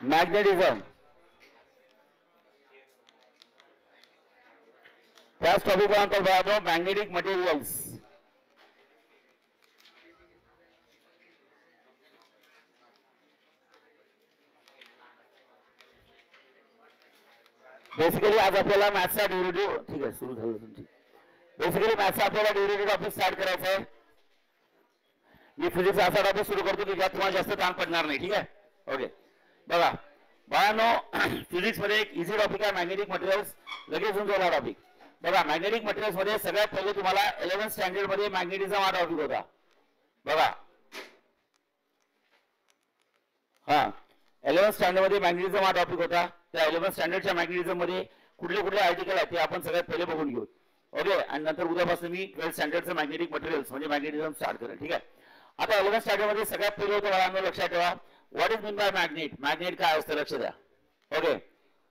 Magnetism, त्याच टॉपिकला म्हणतो magnetic materials. Basically आज आपल्याला मॅथ्सचा डेरिव्हेटिव्ह, ठीक आहे सुरू झालं तुमची. बेसिकली मॅथ्सचा आपल्याला डेरिव्हेटिव्ह टॉपिक स्टार्ट करायचा आहे. मी फिजिक्स असा टॉपिक सुरू करतो की ज्यात तुम्हाला जास्त ताण पडणार नाही. ठीक आहे, ओके. बघा बाळांनो, फिजिक्स मध्ये एक इझी टॉपिक आहे मॅग्नेटिक मटेरियल्स. लगेच समजून टॉपिक. बघा मॅग्नेटिक मटेरियल्स मध्ये सगळ्यात पहिले तुम्हाला 11th स्टँडर्ड मध्ये मॅग्नेटिझम हा टॉपिक होता. बघा हा 11th स्टँडर्ड मध्ये मॅग्नेटिझम हा टॉपिक होता. त्या 11th स्टँडर्डच्या मॅग्नेटिझम मध्ये कुठले कुठले आर्टिकल आहेत ते आपण सगळ्यात पहिले बघून घेऊ. ओके. आणि नंतर उद्यापासून मी 12th स्टँडर्डचं मॅग्नेटिक मटेरियल्स म्हणजे मॅग्नेटिझम स्टार्ट करेल. ठीक आहे. आता 11th स्टँडर्ड मध्ये सगळ्यात पहिले होतं बाळांनो, लक्षात ठेवा what is mean by magnet. Magnet काय असतं लक्ष द्या. Okay.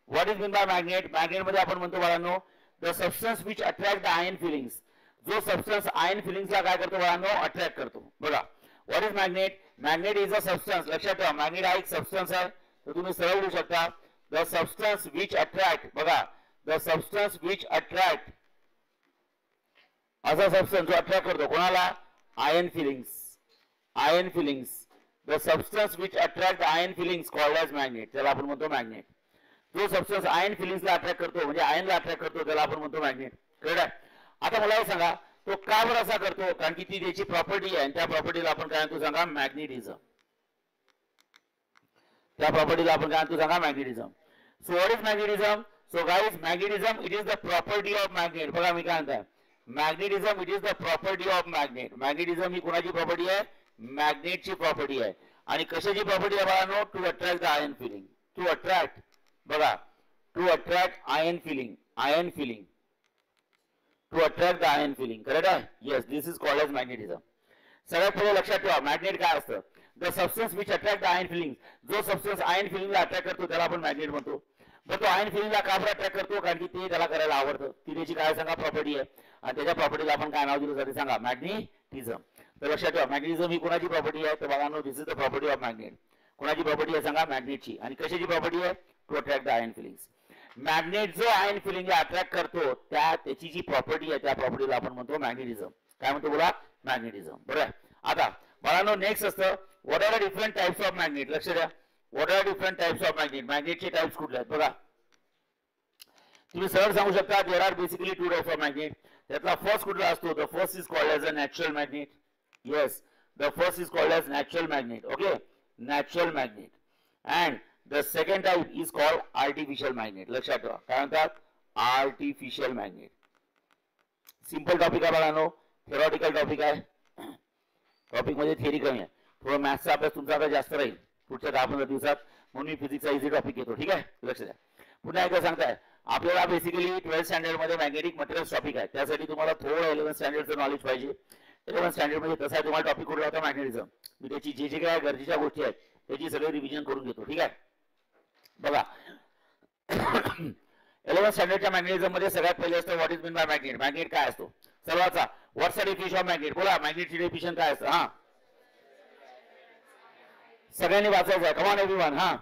What is mean by magnet. Magnet मध्ये आपण म्हणतो बाळांनो the substance which attract the iron filings. जो सबस्टन्स आयन फिलिंग्सला काय करतो बाळांनो, अट्रॅक्ट करतो. बघा what is magnet. Magnet is a substance. लक्षात ठेवा मॅग्नेट हा एक सबस्टन्स आहे. तर तुम्ही सरळ लिहू शकता द सबस्टन्स विच अट्रॅक्ट. बघा द सबस्टन्स विच अट्रॅक्ट, असा सबस्टन्स जो अट्रॅक्ट करतो कोणाला, iron filings. Iron filings, the substance which attract iron filings called as magnet. त्याला आपण म्हणतो मॅग्नेट. जो सबस्टन्स आयन फिलिंग्सला अट्रॅक्ट करतो म्हणजे आयनला अट्रॅक्ट करतो त्याला आपण म्हणतो मॅग्नेट. कळलं. आता मला हे सांगा तो का बरं असा करतो. कारण की ती त्याची प्रॉपर्टी आहे. त्या प्रॉपर्टीला आपण काय म्हणतो सांगा, मॅग्नेटिझम. त्या प्रॉपर्टीला आपण काय म्हणतो सांगा, magnetism. So what is magnetism. So guys magnetism it is the property of magnet. बघा मी काय म्हणताय, magnetism it is the property of magnet. Magnetism ही कोणाची प्रॉपर्टी आहे, मॅग्नेटची प्रॉपर्टी आहे. आणि कशाची प्रॉपर्टी आहे बाळांनो, to attract the iron filling. To attract, बघा to attract iron filling. Iron filling, to attract the iron filling. Correct आहे. Yes, this is called as magnetism. सगळ्यात पहिले लक्षात ठेवा मॅग्नेट काय असतं. The substance which attract the iron filling. जो substance iron फिलिंगला अट्रॅक्ट करतो त्याला आपण मॅग्नेट म्हणतो. पण तो आयन फिलिंगला का बरं अट्रॅक्ट करतो, कारण की ते त्याला करायला आवडतं. ती त्याची काय सांगा, प्रॉपर्टी आहे. आणि त्याच्या प्रॉपर्टीला आपण काय नाव दिलं जाते सांगा, मॅग्नेटिझम. तर लक्षात ठेवा मॅग्नेटिझम ही कोणाची प्रॉपर्टी आहे, तर बघा this is the property of magnet. कोणाची प्रॉपर्टी आहे सांगा, मॅग्नेटची. आणि कशाची प्रॉपर्टी आहे, to attract the iron fillings. Magnet जो आयन फिलिंगला अट्रॅक्ट करतो त्याची जी प्रॉपर्टी आहे त्या प्रॉपर्टीला आपण म्हणतो मॅग्नेटिझम. काय म्हणतो बोला, मॅग्नेटिझम. बरोबर. आता बाळांनो नेक्स्ट असतं what are the different types of magnet. लक्ष द्या what are different types of magnet. मॅग्नेटचे टाइप्स कुठले आहेत बघा. तुम्ही सरळ सांगू शकता there are basically two types of magnet. त्यातला फर्स्ट कुठला असतो, the first is called as a natural magnet. Yes, the first is called as natural magnet. Okay, natural magnet. And the second type is called artificial magnet. लक्षात ठेवा काय म्हणतात, artificial magnet. Simple topic आहे बाळांनो, theoretical topic आहे. Topic मध्ये theory कमी आहे. थोडं मॅथ्सचा अभ्यास तुमचा आता जास्त राहील पुढच्या 10-15 दिवसात, म्हणून मी फिजिक्सचा इझी टॉपिक घेतो. ठीक आहे, लक्ष द्या. पुन्हा एकदा सांगताय आपल्याला बेसिकली 12th स्टँडर्ड मध्ये मॅग्नेटिक मटेरियल्स टॉपिक आहे. त्यासाठी तुम्हाला थोडं 11th स्टँडर्डचं नॉलेज पाहिजे. 11th स्टँडर्ड मध्ये तसा तुम्हाला टॉपिक कुठला होता, मॅग्नेटिझम. मी त्याची जे काय गरजेच्या गोष्टी आहेत त्याची सगळी रिव्हिजन करून घेतो. ठीक आहे. बघा 11th स्टँडर्डच्या मॅग्नेटिझम मध्ये सगळ्यात पहिले असतं what is mean by magnet. Magnet काय असतो सर्वांचा, what's the definition of magnet. बोला मॅग्नेटची डेफिनेशन काय असतं. हा सगळ्यांनी वाचायचं आहे. Come on everyone. हा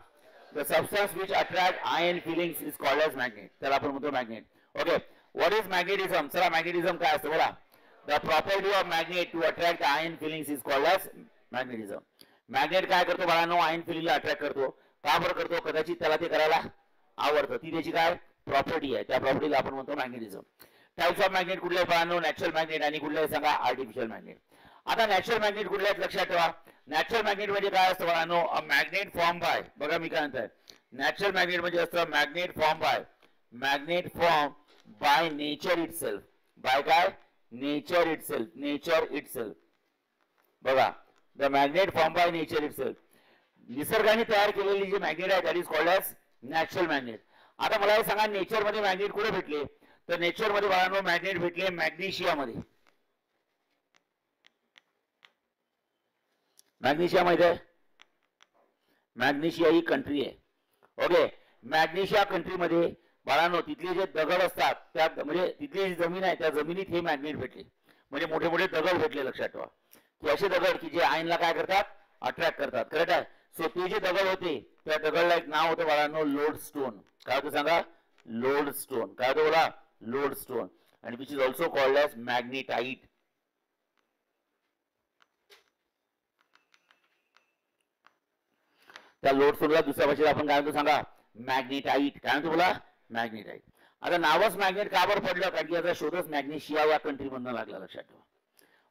the substance which attract iron filings is called as magnet. त्याला आपण म्हणतो magnet. Okay, what is magnetism. चला मॅग्नेटिझम काय असतं बोला. The property of magnet to attract iron filings is called as magnetism. Magnet काय करतो बाळांनो, आयन फिलिंगला अट्रॅक्ट करतो. का बरं करतो, कदाचित त्याला ते करायला आवडतं. ती त्याची काय प्रॉपर्टी आहे, त्या प्रॉपर्टीला आपण म्हणतो मॅग्नेटिझम. टाइप्स ऑफ मॅग्नेट कुठले बाळांनो, नॅचरल मॅग्नेट आणि कुठले सांगा, आर्टिफिशियल मॅग्नेट. आता नॅचरल मॅग्नेट कुठले आहेत लक्षात ठेवा. नॅचरल मॅग्नेट म्हणजे काय असतं बाळांनो, अ मॅग्नेट फॉर्म बाय. बघा मी काय म्हणताय, नॅचरल मॅग्नेट म्हणजे असतं magnet form by. Magnet form by nature itself. By काय, नेचर इटसेल्फ. Nature itself. बघा the magnet form by nature itself. निसर्गाने तयार केलेली जी मॅग्नेट आहे that is called as natural magnet. आता मला हे सांगा नेचर मध्ये मॅग्नेट कुठे भेटले, तर नेचर मध्ये बाळांनो मॅग्नेट भेटले मॅग्नेशिया मध्ये. मॅग्नेशिया माहिती आहे, मॅग्नेशिया ही कंट्री आहे. ओके, मॅग्नेशिया कंट्रीमध्ये बाळांनो तिथले जे दगड असतात त्या म्हणजे तिथली जी जमीन आहे त्या जमिनीत हे मॅग्नेट भेटले. म्हणजे मोठे मोठे दगड भेटले. लक्षात ठेवा की असे दगड की जे आयनला काय करतात, अट्रॅक्ट करतात. करेक्ट आहे. सो ते जे दगड होते त्या दगडला एक नाव होतं बाळांनो लोड स्टोन. काय होतं सांगा? Lodestone. काय होतं बोला? Lodestone. आणि which is also called as magnetite. त्या लोड स्टोनला दुसऱ्या भाषेत आपण काय म्हणतो सांगा? मॅग्नेटाइट. काय म्हणतो बोला? मॅग्नेटाइट. आता नावच मॅग्नेट का बरं पडलं? कारण की याचा शोधच मॅग्नेशिया या कंट्री मधून लागला, लक्षात ठेवा.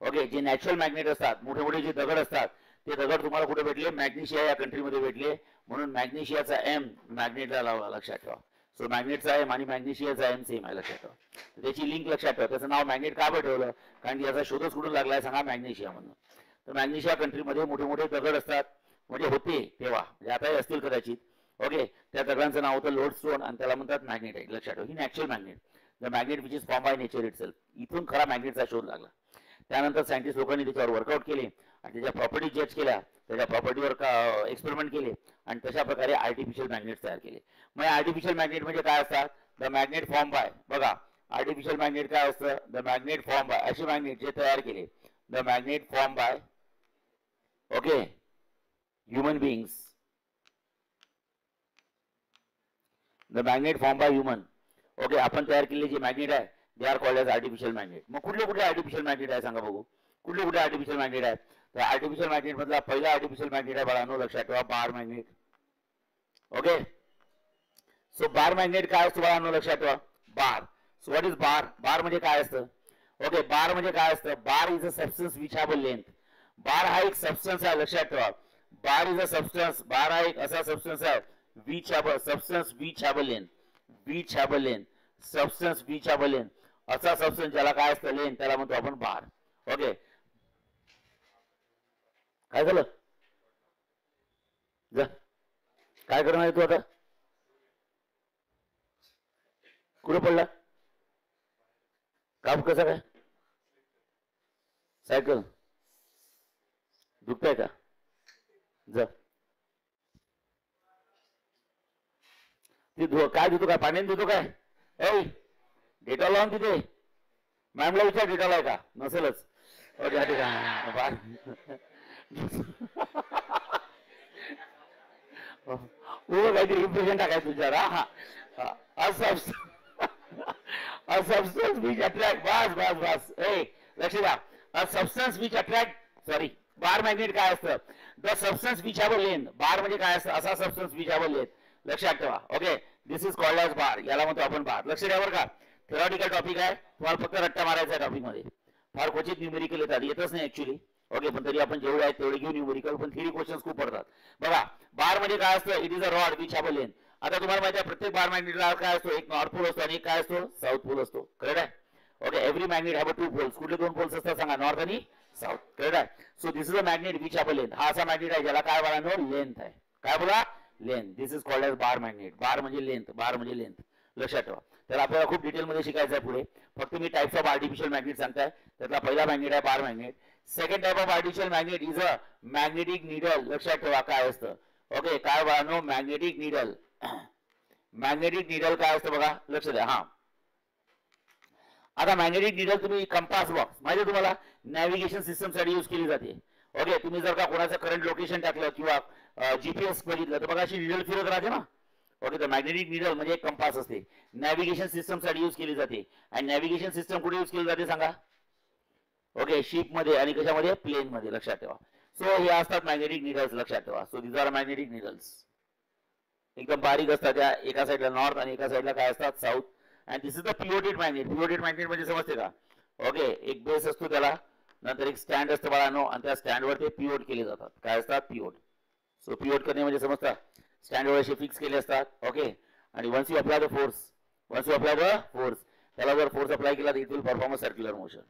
ओके, जे नॅचरल मॅग्नेट असतात, मोठे मोठे जे दगड असतात, ते दगड तुम्हाला कुठे भेटले? मॅग्नेशिया या कंट्रीमध्ये भेटले. म्हणून मॅग्नेशियाचा एम मॅग्नेटला लावला, लक्षात ठेवा. सो मॅग्नेटचा एम आणि मॅग्नेशियाचा एम सेम आहे, लक्षात ठेवा. त्याची लिंक लक्षात ठेवा. त्याचं नाव मॅग्नेट का बरं ठेवलं? कारण की याचा शोधच कुठून लागलाय सांगा? मॅग्नेशिया मधून. तर मॅग्नेशिया कंट्रीमध्ये मोठे मोठे दगड असतात, म्हणजे होते तेव्हा, म्हणजे आताही असतील कदाचित. ओके, त्या दगडांचं नाव होतं लोड स्टोन आणि त्याला म्हणतात मॅग्नेटाइट, लक्षात ठेवा. ही natural magnet, the magnet which is form by nature itself. इथून खरा मॅग्नेटचा शोध लागला. त्यानंतर सायंटिस्ट लोकांनी त्याच्यावर वर्कआउट केले आणि त्याच्या प्रॉपर्टी जज केल्या, त्याच्या प्रॉपर्टीवर एक्सपेरिमेंट केले आणि तशा प्रकारे आर्टिफिशियल मॅग्नेट तयार केले. मग आर्टिफिशियल मॅग्नेट म्हणजे काय असतात? द मॅग्नेट फॉर्म बाय, बघा आर्टिफिशियल मॅग्नेट काय असतं? द मॅग्नेट फॉर्म बाय, असे मॅग्नेट जे तयार केले, the magnet form by okay human beings, the magnet form by human. Okay, आपण तयार केलेले जे मॅग्नेट आहे they are called as artificial magnet. मग कुठले कुठले आर्टिफिशियल मॅग्नेट आहे सांगा बघू? कुठले कुठले आर्टिफिशियल मॅग्नेट आहे? तर आर्टिफिशियल मॅग्नेट मधला पहिला आर्टिफिशियल मॅग्नेट आहे बाळांनो, लक्षात ठेवा, bar magnet. Okay, so bar magnet काय असतं बाळांनो? लक्षात ठेवा, bar. So what is bar? Bar म्हणजे काय असतं? ओके, बार म्हणजे काय असतं? Bar is a substance which have a length. Bar हा एक सबस्टन्स आहे, लक्षात ठेवा. बार इज अ सबस्टन्स, बार हा एक असा सबस्टन्स आहे which have a substance which have a length, which have a length, substance which have a length. असा सबस्टन्स ज्याला काय असतं? लेंथ, त्याला म्हणतो आपण बार. ओके, काय झालं? जा, काय करणार आहे तू आता? कुठे पडला? काम कसं काय? सायकल दुखताय का? जा, ती काय धुतो? काय पाण्याने धुतो काय? ऐ, डेटॉल लावून तिथे मॅमला विचार, डेटॉल आहे का? नसेलच. ओके, ठीक आहे. काहीतरी इम्प्रेशन टाकाय तुझ्यावर. हा, a substance which attract, बस बस बस, ए लक्ष द्या. a substance which attract, sorry, bar magnet काय असतं? The substance which have a length. Bar म्हणजे काय असतं? असा substance which have a length, लक्षात ठेवा. Okay, this is called as bar, याला म्हणतो आपण बार. लक्ष द्या बरं का, थेरॉटिकल टॉपिक आहे, तुम्हाला फक्त रट्टा मारायचा आहे टॉपिक मध्ये. फार क्वचित न्यूमेरिकल येतात, येतच नाही ऍक्च्युली. ओके, पण तरी आपण जेवढे आहेत तेवढे घेऊ न्यूमेरिकल, पण थेरी क्वेश्चन्स खूप पडतात. बघा, बार म्हणजे काय असतं? It is a rod which have a length. आता तुम्हाला माहिती आहे प्रत्येक बार मॅग्नेटला काय असतो? एक नॉर्थ पोल असतो आणि एक काय असतो? साऊथ पोल असतो. करेक्ट आहे? Okay, every magnet have a two poles. कुठले दोन पोल्स असतात सांगा? नॉर्थ आणि साऊथ. करेक्ट आहे? So this is a magnet which have a length. हा असा मॅग्नेट आहे ज्याला काय बाळांनो? लेंथ आहे. काय बोला? Length. This is called as bar magnet. Bar म्हणजे लेंथ, बार म्हणजे लेंथ, लक्षात ठेवा. तर आपल्याला खूप डिटेल मध्ये शिकायचं आहे पुढे. फक्त मी टाइप्स ऑफ आर्टिफिशियल मॅग्नेट सांगताय. त्यातला पहिला मॅग्नेट आहे bar magnet. Second type of artificial magnet is a magnetic needle. लक्षात ठेवा काय असतं? ओके, काय बाळांनो? Magnetic needle. मॅग्नेटिक नीडल काय असतं बघा, लक्ष द्या. हा, आता मॅग्नेटिक नीडल तुम्ही कंपास बॉक्स माहिती आहे तुम्हाला, नॅव्हिगेशन सिस्टम साठी यूज केली जाते. ओके, तुम्ही जर का कोणाचं करंट लोकेशन टाकलं किंवा जीपीएस बघितलं तर बघा अशी नीडल फिरत राहते ना. ओके, तर मॅग्नेटिक नीडल म्हणजे एक कंपास असते, नॅव्हिगेशन सिस्टम साठी यूज केली जाते. आणि नॅव्हिगेशन सिस्टम कुठे यूज केली जाते सांगा? ओके, शिप मध्ये आणि कशामध्ये? प्लेन मध्ये, लक्षात ठेवा. सो हे असतात मॅग्नेटिक नीडल्स, लक्षात ठेवा. So these are magnetic needles. एकदम बारीक असतात त्या, एका साईडला नॉर्थ आणि एका साईडला काय असतात? South. And this is the pivoted magnet. Pivoted magnet म्हणजे समजते का? ओके, एक बेस असतो त्याला, नंतर एक स्टँड असतं बाळांनो, आणि त्या स्टँडवर ते पिवोट केले जातात. काय असतात? पिवोट. सो पिवोट करणे म्हणजे समजता, स्टँडवर असे फिक्स केले असतात. ओके, आणि once you apply the force, once you apply the force, त्याला जर फोर्स अप्लाय केला तर it will perform a circular motion.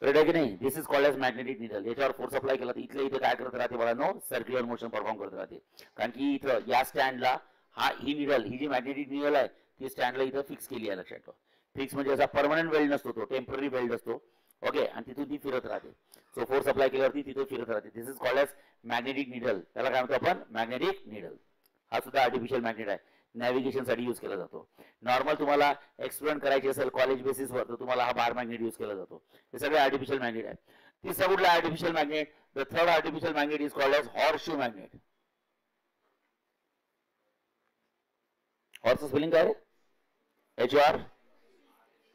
Correct आहे की नाही? This is called as magnetic needle. याच्यावर फोर्स अप्लाय केला तर इथले इथे काय करत राहते बाळांनो? सर्क्युलर मोशन परफॉर्म करत राहते. कारण की इथं या स्टँडला ही नीडल, ही जी मॅग्नेटिक नीडल आहे ती स्टँडला इथं फिक्स केली आहे, लक्षात ठेवा. फिक्स म्हणजे असा परमनंट वेल्ड नसतो, तो टेम्पररी वेल्ड असतो. ओके, आणि तिथून ती फिरत राहते. सो फोर्स अप्लाय केल्यावरती तिथे फिरत राहते. This is called as magnetic needle. त्याला काय म्हणतो आपण? Magnetic needle. हा सुद्धा आर्टिफिशियल मॅग्नेट आहे, नॅव्हिगेशन साठी यूज केला जातो. नॉर्मल तुम्हाला एक्सप्लेन करायची असेल कॉलेज बेसिसवर तर तुम्हाला हा बार मॅग्नेट यूज केला जातो. हे सगळे आर्टिफिशियल मॅग्नेट आहे. तिसरा कुठला artificial magnet? The third artificial magnet is called as horseshoe magnet. Horse spelling काय? HR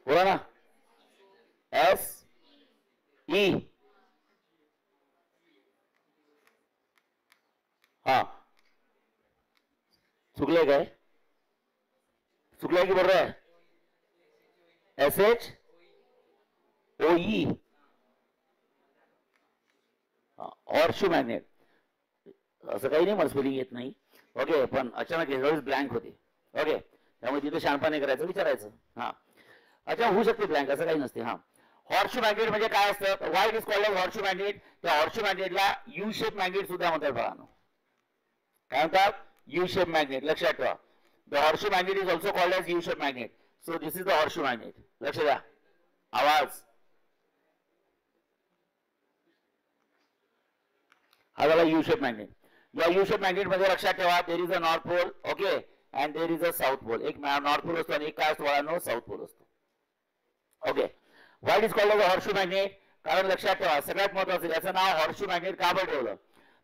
बोला ना. SE. हा चुकलंय काय? चुकलंय की बरोबर आहे? SHOE. Horseshoe magnet. असं काही नाही, मला स्पेलिंग येत नाही. ओके, पण अचानक ब्लँक होते. ओके, त्यामुळे तिथे शहाणपणे करायचं, विचारायचं. हा अच्छा, होऊ शकते ब्लँक, असं काही नसते. हा हॉर्सशू मॅग्नेट म्हणजे काय असतं? Why it is called as horseshoe magnet? त्या हॉर्सशू मॅग्नेटला यू शेप मॅग्नेट सुद्धा म्हणतात बाळांनो. काय म्हणतात? U shape magnet. लक्षात ठेवा, the horseshoe magnet is also called as U shape magnet. So this is the horseshoe magnet. लक्ष द्या. आवाज हा झाला यू शेप मॅग्नेट. या यू शेप मॅग्नेट मध्ये लक्षात ठेवा, there is a north pole. Okay, and there is a south pole. एक नॉर्थ पोल असतो आणि एक काय असतो बाळांनो? साऊथ पोल असतो. Okay, why it is called as horseshoe magnet? कारण लक्षात ठेवा, सगळ्यात महत्वाचं, याचं नाव हॉर्सशू मॅग्नेट का बरं ठेवलं?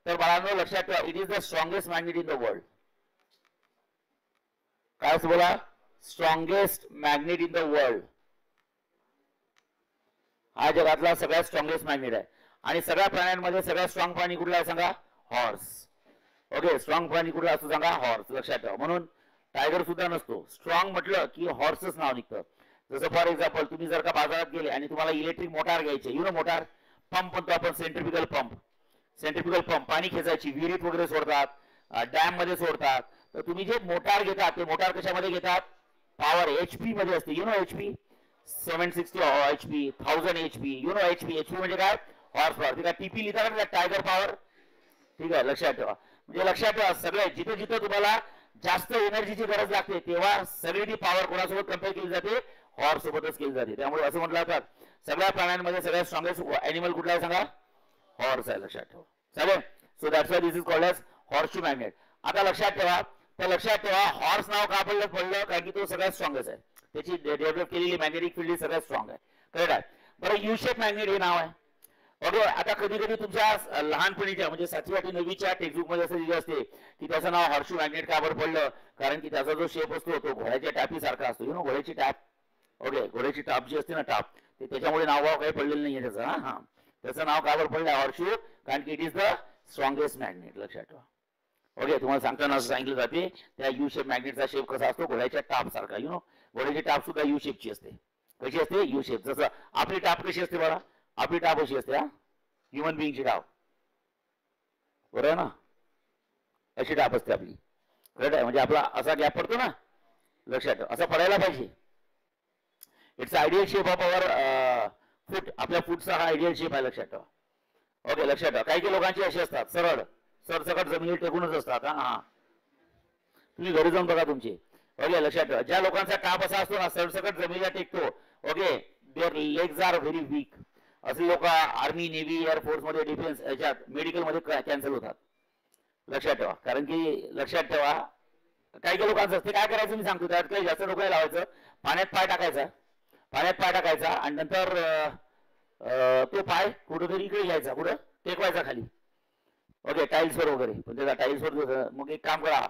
तर बाळांनो लक्षात ठेवा, it is the strongest magnet in the world. काय असं बोला? Strongest magnet in the world. हा जगातला सगळ्यात स्ट्रॉंगेस्ट मॅग्नेट आहे. आणि सगळ्या प्राण्यांमध्ये सगळ्यात स्ट्रॉंग प्राणी कुठला आहे सांगा? हॉर्स. ओके, स्ट्रॉंग प्राणी कुठला असतो सांगा? हॉर्स. लक्षात ठेवा. म्हणून टायगर सुद्धा नसतो. स्ट्रॉंग म्हटलं की हॉर्सच नाव निघतं. जसं फॉर एक्झाम्पल, तुम्ही जर का बाजारात गेले आणि तुम्हाला इलेक्ट्रिक मोटार घ्यायची, यु नो मोटार, पंप म्हणतो आपण, सेंट्रिफ्युगल पंप. सेंट्रिफ्युगल पंप, पाणी खेचायची, विहिरीत वगैरे सोडतात, डॅम मध्ये सोडतात. तर तुम्ही जे मोटार घेतात ते मोटार कशामध्ये घेतात? पॉवर HP मध्ये असते. You know HP, 760 HP, 1000 HP. You know HP म्हणजे काय? Horse power. ठीक आहे, TP लिहितात ना, टायगर पॉवर. ठीक आहे, लक्षात ठेवा. म्हणजे लक्षात ठेवा, सगळे जिथे जिथे तुम्हाला जास्त एनर्जीची गरज लागते तेव्हा सगळी ती पॉवर कोणासोबत कम्पेअर केली जाते? हॉर्स सोबतच केली जाते. त्यामुळे असं म्हटलं जातं सगळ्या प्राण्यांमध्ये सगळ्यात स्ट्रॉंगेस्ट एनिमल कुठला आहे सांगा? हॉर्स आहे. लक्षात ठेवा. चालेल. So that's why this is called as horseshoe magnet. आता लक्षात ठेवा, तर लक्षात ठेवा, हॉर्स नाव का पडलं? कारण की तो सगळ्यात स्ट्रॉंगेस्ट आहे. त्याची डेव्हलप केलेली मॅग्नेटिक फील्ड सगळ्यात स्ट्रॉंग आहे. करेक्ट आहे. बरं, यू शेप मॅग्नेट हे नाव आहे. ओके, आता कधी कधी तुमच्या लहानपणीच्या म्हणजे 7वी 8वी 9वीच्या टेक्स्टबुक मध्ये असं लिहिलं असते की त्याचं नाव हॉर्सशू मॅग्नेट का बरं पडलं? कारण की त्याचा जो शेप असतो तो घोड्याच्या टापी सारखा असतो. यु नो घोड्याची टाप. ओके, घोड्याची टाप जी असते ना, टाप, ते त्याच्यामुळे नाव काही पडलेलं नाहीये त्याचं. हा, त्याचं नाव का बरं पडलं हॉर्सशू? कारण की it is the strongest magnet. लक्षात ठेवा. ओके, तुम्हाला सांगताना असं सांगितलं जाते त्या यू शेप मॅग्नेटचा शेप कसा असतो? घोड्याच्या टाप सारखा. यु नो, घोड्याची टाप सुद्धा यू शेपची असते. कशी असते? U shape. जसं आपली टाप कशी असते बघा, आपली टाप अशी असते. हा, ह्युमन बिंगची टाप, बरोबर ना? अशी टाप असते आपली. करेक्ट आहे. म्हणजे आपला असा गॅप पडतो ना, लक्षात ठेवा, असा पडायला पाहिजे. It's ideal shape of our foot. आपल्या फूटचा हा आयडियल शेप आहे. लक्षात ठेवा. ओके, लक्षात ठेवा. काही काही लोकांची अशी असतात, सरळ सरसकट जमिनीवर टेकूनच असतात. हा, तुम्ही घरी जाऊन बघा तुमची. ओके, लक्षात ठेवा, ज्या लोकांचा टाप असा असतो ना, सरसकट जमिनीला टेकतो, okay, their legs are very weak. असे लोक आर्मी, नेव्ही, एअरफोर्स मध्ये, डिफेन्स याच्यात, मेडिकल मध्ये कॅन्सल होतात. लक्षात ठेवा. कारण की लक्षात ठेवा, काही काही लोकांचं असते. काय करायचं मी सांगतो, त्यात काही जास्त डोकं लावायचं, पाण्यात पाय टाकायचा, पाण्यात पाय टाकायचा आणि नंतर तो पाय कुठेतरी इकडे घ्यायचा, कुठं टेकवायचा खाली. ओके, टाईल्सवर वगैरे. पण त्याचा टाईल्सवर मग एक काम करा,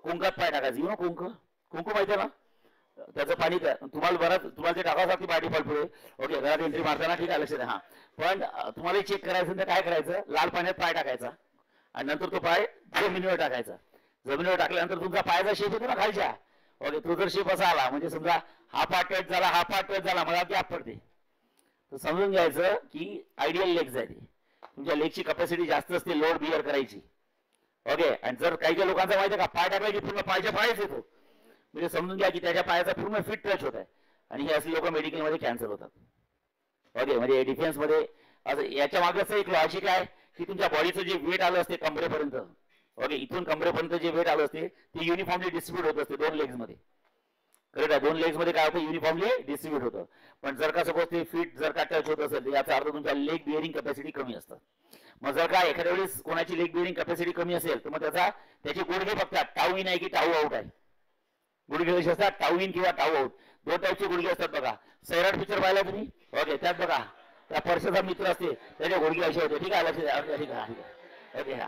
कुंकात पाय टाकायचं. यु नो कुंक, कुंकू माहिती ना, त्याचं पाणी तुम्हाला बरं, तुम्हाला ते टाकावं लागते बाय डिफॉल्ट पुढे. ओके, घरात एंट्री मारताना. ठीक आहे, लक्षात द्या. हा, पण तुम्हाला चेक करायचं तर काय करायचं, लाल पाण्यात पाय टाकायचा आणि नंतर तो पाय जमिनीवर टाकायचा. जमिनीवर टाकल्यानंतर तुमचा पायाचा शेप येतो ना खालच्या. ओके, तो जर शेप असा आला, म्हणजे समजा हा पार्ट टच झाला, हा पार्ट टच झाला, मला गॅप पडते, तर समजून घ्यायचं की आयडियल लेग्स आहे. तुमच्या लेगची कॅपॅसिटी जास्त असते लोड बिअर करायची. ओके, आणि जर काही काही लोकांचा माहिती आहे का, पाय टाकला की पूर्ण पायाच्या पायच येतो, म्हणजे समजून घ्या की त्याच्या पायाचा पूर्ण फिट टच होत आहे. आणि हे असे लोक मेडिकलमध्ये कॅन्सर होतात. ओके, म्हणजे डिफेन्स मध्ये असं. याच्या मागचं एक लॉजिक आहे की तुमच्या बॉडीचं जे वेट आलं असते कमरेपर्यंत, ओके, इथून कमरेपर्यंत जे वेट आलं असते ते युनिफॉर्मली डिस्ट्रीब्यूट होत असते दोन लेग्स मध्ये. करेक्ट आहे. दोन लेग्स मध्ये काय होतं, युनिफॉर्मली डिस्ट्रीब्यूट होतं. पण जर का सपोज ते फिट जर का टच होत असेल तर याचा अर्थ तुमच्या लेग बिअरिंग कॅपॅसिटी कमी असतं. मग जर का एखाद्या वेळेस कोणाची लेग बिअरिंग कॅपॅसिटी कमी असेल तर मग त्याचे गुडघे बघतात टाऊ इन आहे की टाऊ आउट आहे. गुडघे कसे असतात, टाऊ इन किंवा टाऊ आउट. दोन टाईपचे गुडघे असतात बघा. सैराट पिक्चर पाहिला तुम्ही? ओके, त्यात बघा त्या पर्सचा मित्र असते त्याचे गुडघे असे होते. ठीक आहे, लक्ष द्या. ठीक आहे, ओके. हा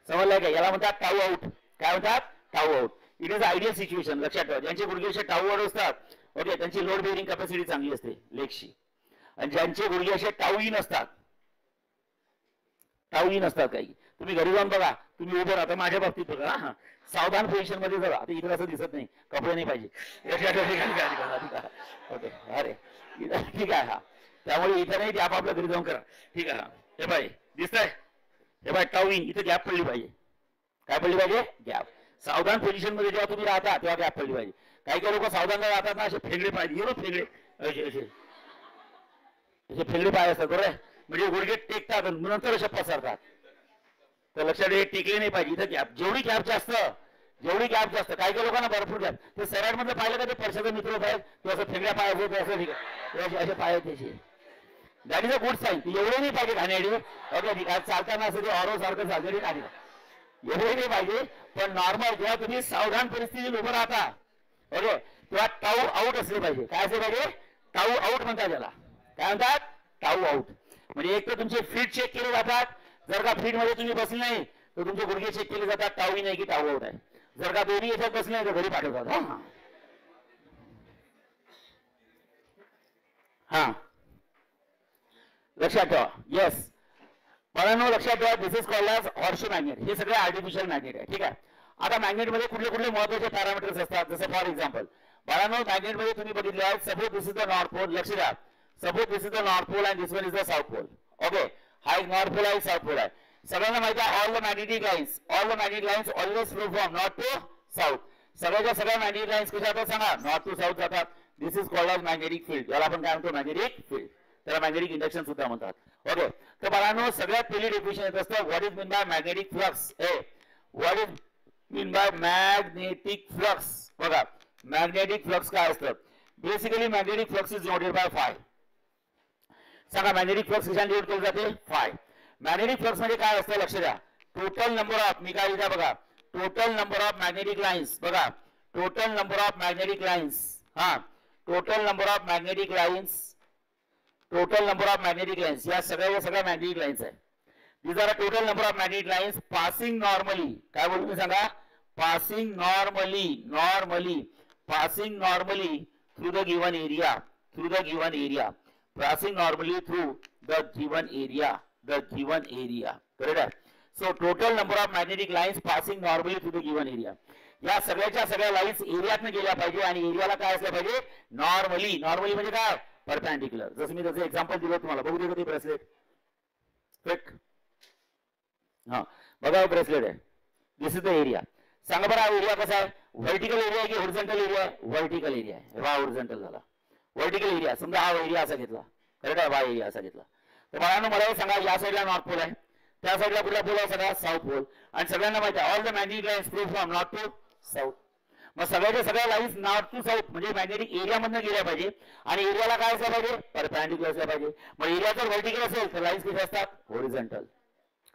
समजलं का? याला म्हणतात टाऊ आउट. काय म्हणतात? Tau out. It is ideal situation. लक्षात ठेवा, ज्यांचे गुडघे असे टाऊ आउट असतात, ओके, त्यांची लोड बेअरिंग कॅपॅसिटी चांगली असते लेगची. आणि ज्यांचे गुडघे असे टाऊ इन असतात, टाऊ इन असतात, काही तुम्ही घरी जाऊन बघा, तुम्ही उभे राहता, माझ्या बाबतीत बघा, हा सावधान पोझिशन मध्ये जरा. आता इकडे असं दिसत नाही, कपडे नाही पाहिजे. ओके, अरे ठीक आहे. हा त्यामुळे इथं नाही, ते आपापल्या घरी जाऊन करा. ठीक आहे. हे बाय दिसतंय, हे बाय टाऊ इन, इथे गॅप पडली पाहिजे. काय पडली पाहिजे? गॅप. सावधान पोझिशन मध्ये जेव्हा तुम्ही राहता तेव्हा गॅप पडली पाहिजे. काही काही लोक सावधान राहतात ना, असे फेगडे पाहिजे, फेगडे असे असे असे फेगडे पाय असतात, बरोबर, म्हणजे गुडघे टेकतात नंतर असे पसरतात. तर लक्षात हे टेकले नाही पाहिजे. इथं गॅप, जेवढी गॅप जास्त, जेवढी गॅप जास्त. काही काही लोकांना भरपूर गॅप. ते सॅरॅड मधलं पाहिलं का, ते पर्शाचे मित्र आहेत, ते असं फेगड्या पाय असते, असं असे पाय आहेत त्याचे. That is a good sign. एवढे नाही पाहिजे घाणेरडे. ओके, ठीक आहे. चालताना असं ते ऑरो सारखं चालते नाही, एवढे नाही पाहिजे. पण नॉर्मल जेव्हा तुम्ही सावधान परिस्थितीत उभं राहता, ओके, तेव्हा टाऊ आउट असले पाहिजे. काय असले पाहिजे? टाऊ आउट म्हणतात त्याला. काय म्हणतात? Tau out. म्हणजे एक तर तुमचे फीट चेक केले जातात. जर का फीट मध्ये तुम्ही बसले नाही तर तुमचे गुडघे चेक केले जातात, टाऊ इन आहे की टाऊ आउट आहे. जर का दोन्ही याच्यात बसले नाही तर घरी पाठवतात. हा लक्षात ठेवा. येस बाळांनो, लक्षात ठेवा, this is called as horseshoe magnet. हे सगळे आर्टिफिशियल मॅग्नेट आहे. ठीक आहे. आता मॅग्नेट मध्ये कुठले कुठले महत्वाचे पॅरामीटर्स असतात, जसं फॉर एक्झाम्पल बाळांनो, मॅग्नेट मध्ये तुम्ही बघितले आहे, suppose this is the north pole. लक्ष द्या, suppose this is the north pole and this one is the south pole. Okay, हा एक नॉर्थ पोल आहे, साऊथ पोल आहे. सगळ्यांना माहिती आहे, all the magnetic lines always flow from north to south. सगळ्याच्या सगळ्या मॅग्नेटिक लाईन्स कशा जातात सांगा? नॉर्थ टू साऊथ जातात. This is called as magnetic field. याला आपण काय म्हणतो? Magnetic field. त्याला मॅग्नेटिक इंडक्शन सुद्धा म्हणतात. ओके, तर बाळांनो, सगळ्यात पहिली डेफिनेशन येत असतं, what is mean bye magnetic flux. What is mean bye magnetic flux. बघा, मॅग्नेटिक फ्लक्स काय असतं? Basically magnetic flux is denoted by five. सांगा, मॅग्नेटिक फ्लक्स कशाने डिनोट केलं जाते? फाय. मॅग्नेटिक फ्लक्स म्हणजे काय असतं? लक्ष द्या, टोटल नंबर ऑफ, मी काय लिहिता बघा, total number of magnetic lines. बघा, total number of magnetic lines. हा, total number of magnetic lines, total number of magnetic lines, या सगळ्या मॅग्नेटिक लाईन्स आहे. these are a total number of magnetic lines passing normally. काय बोलतो मी सांगा? passing normally passing normally through the given area, passing normally through the given area, correct आहे. so total number of magnetic lines passing normally through the given area. या सगळ्याच्या सगळ्या lines एरियातनं गेल्या पाहिजे आणि एरियाला काय असलं पाहिजे? नॉर्मली. नॉर्मली म्हणजे काय? परपेंडिक्युलर. जसं मी त्याचं एक्झाम्पल दिलं तुम्हाला, बघू दे ते ब्रेसलेट. फिट, हा बघा, ब्रेसलेट आहे. दिस इज द एरिया. सांगा बरं, हा एरिया कसा आहे? व्हर्टिकल एरिया की हॉरिझॉन्टल एरिया आहे? व्हर्टिकल एरिया आहे. हा हॉरिझॉन्टल झाला. Vertical area. समजा हा एरिया असा घेतला, करेक्ट आहे, हा एरिया असा घेतला. तर बाळांनो, मला सांगा, या साईडला नॉर्थ पोल आहे, त्या साईडला कुठला पोल आहे? सगळा साऊथ पोल. आणि सगळ्यांना माहिती आहे, all the magnetic lines flow from north to south. मग सगळ्याच्या सगळ्या लाईन्स नॉर्थ टू साऊथ म्हणजे मॅग्नेटिक एरिया मधनं गेल्या पाहिजे. आणि एरियाला काय असलं पाहिजे? परपेंडिक्युलर असलं पाहिजे. मग एरिया जर व्हर्टिकल असेल तर लाईन्स कशा असतात? हॉरिझॉन्टल.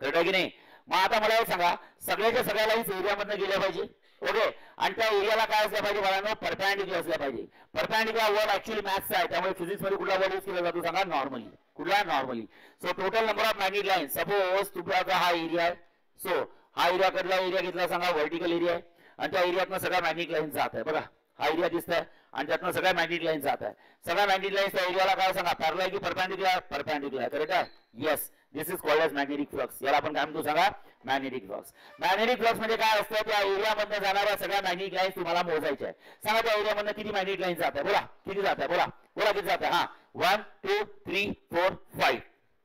करेक्ट आहे की नाही? मग आता मला हे सांगा, सगळ्याच्या सगळ्या लाईन्स एरिया मधनं गेल्या पाहिजे. ओके, आणि त्या एरियाला काय असलं पाहिजे? बाळांनो, परपेंडिक्युलर असल्या पाहिजे. परपेंडिक्युलर वर्ड ऍक्च्युअली मॅथ्स आहे, त्यामुळे फिजिक्स मध्ये कुठला वर्ड यूज केला जातो सांगा? नॉर्मली. कुठला? Normally. So total number of magnetic lines, suppose तुमचा हा एरिया आहे. सो हा एरिया कडला एरिया घेतला सांगा, व्हर्टिकल एरिया आहे. आणि त्या एरियातनं सगळ्या मॅग्नेटिक लाईन्स जात आहे. बघा, हा एरिया दिसतोय आणि त्यातनं सगळ्या मॅग्नेटिक लाईन्स जात आहे. सगळ्या मॅग्नेटिक लाईन्स त्या एरियाला काय सांगा? पॅरलल की परपेंडिक्युलर? परपेंडिक्युलर. करेक्ट आहे? Yes, this is called as magnetic flux. याला आपण काय म्हणतो सांगा? Magnetic flux. मॅग्नेटिक फ्लक्स म्हणजे काय असतं? त्या एरियामधनं जाणाऱ्या सगळ्या मॅग्नेटिक लाईन्स तुम्हाला मोजायच्या आहे. सांगा, त्या एरियामधनं किती मॅग्नेटिक लाईन्स जात आहे? बोला, किती जात आहे? बोला बोला, किती जात आहे? हा, 1 2 3 4 5.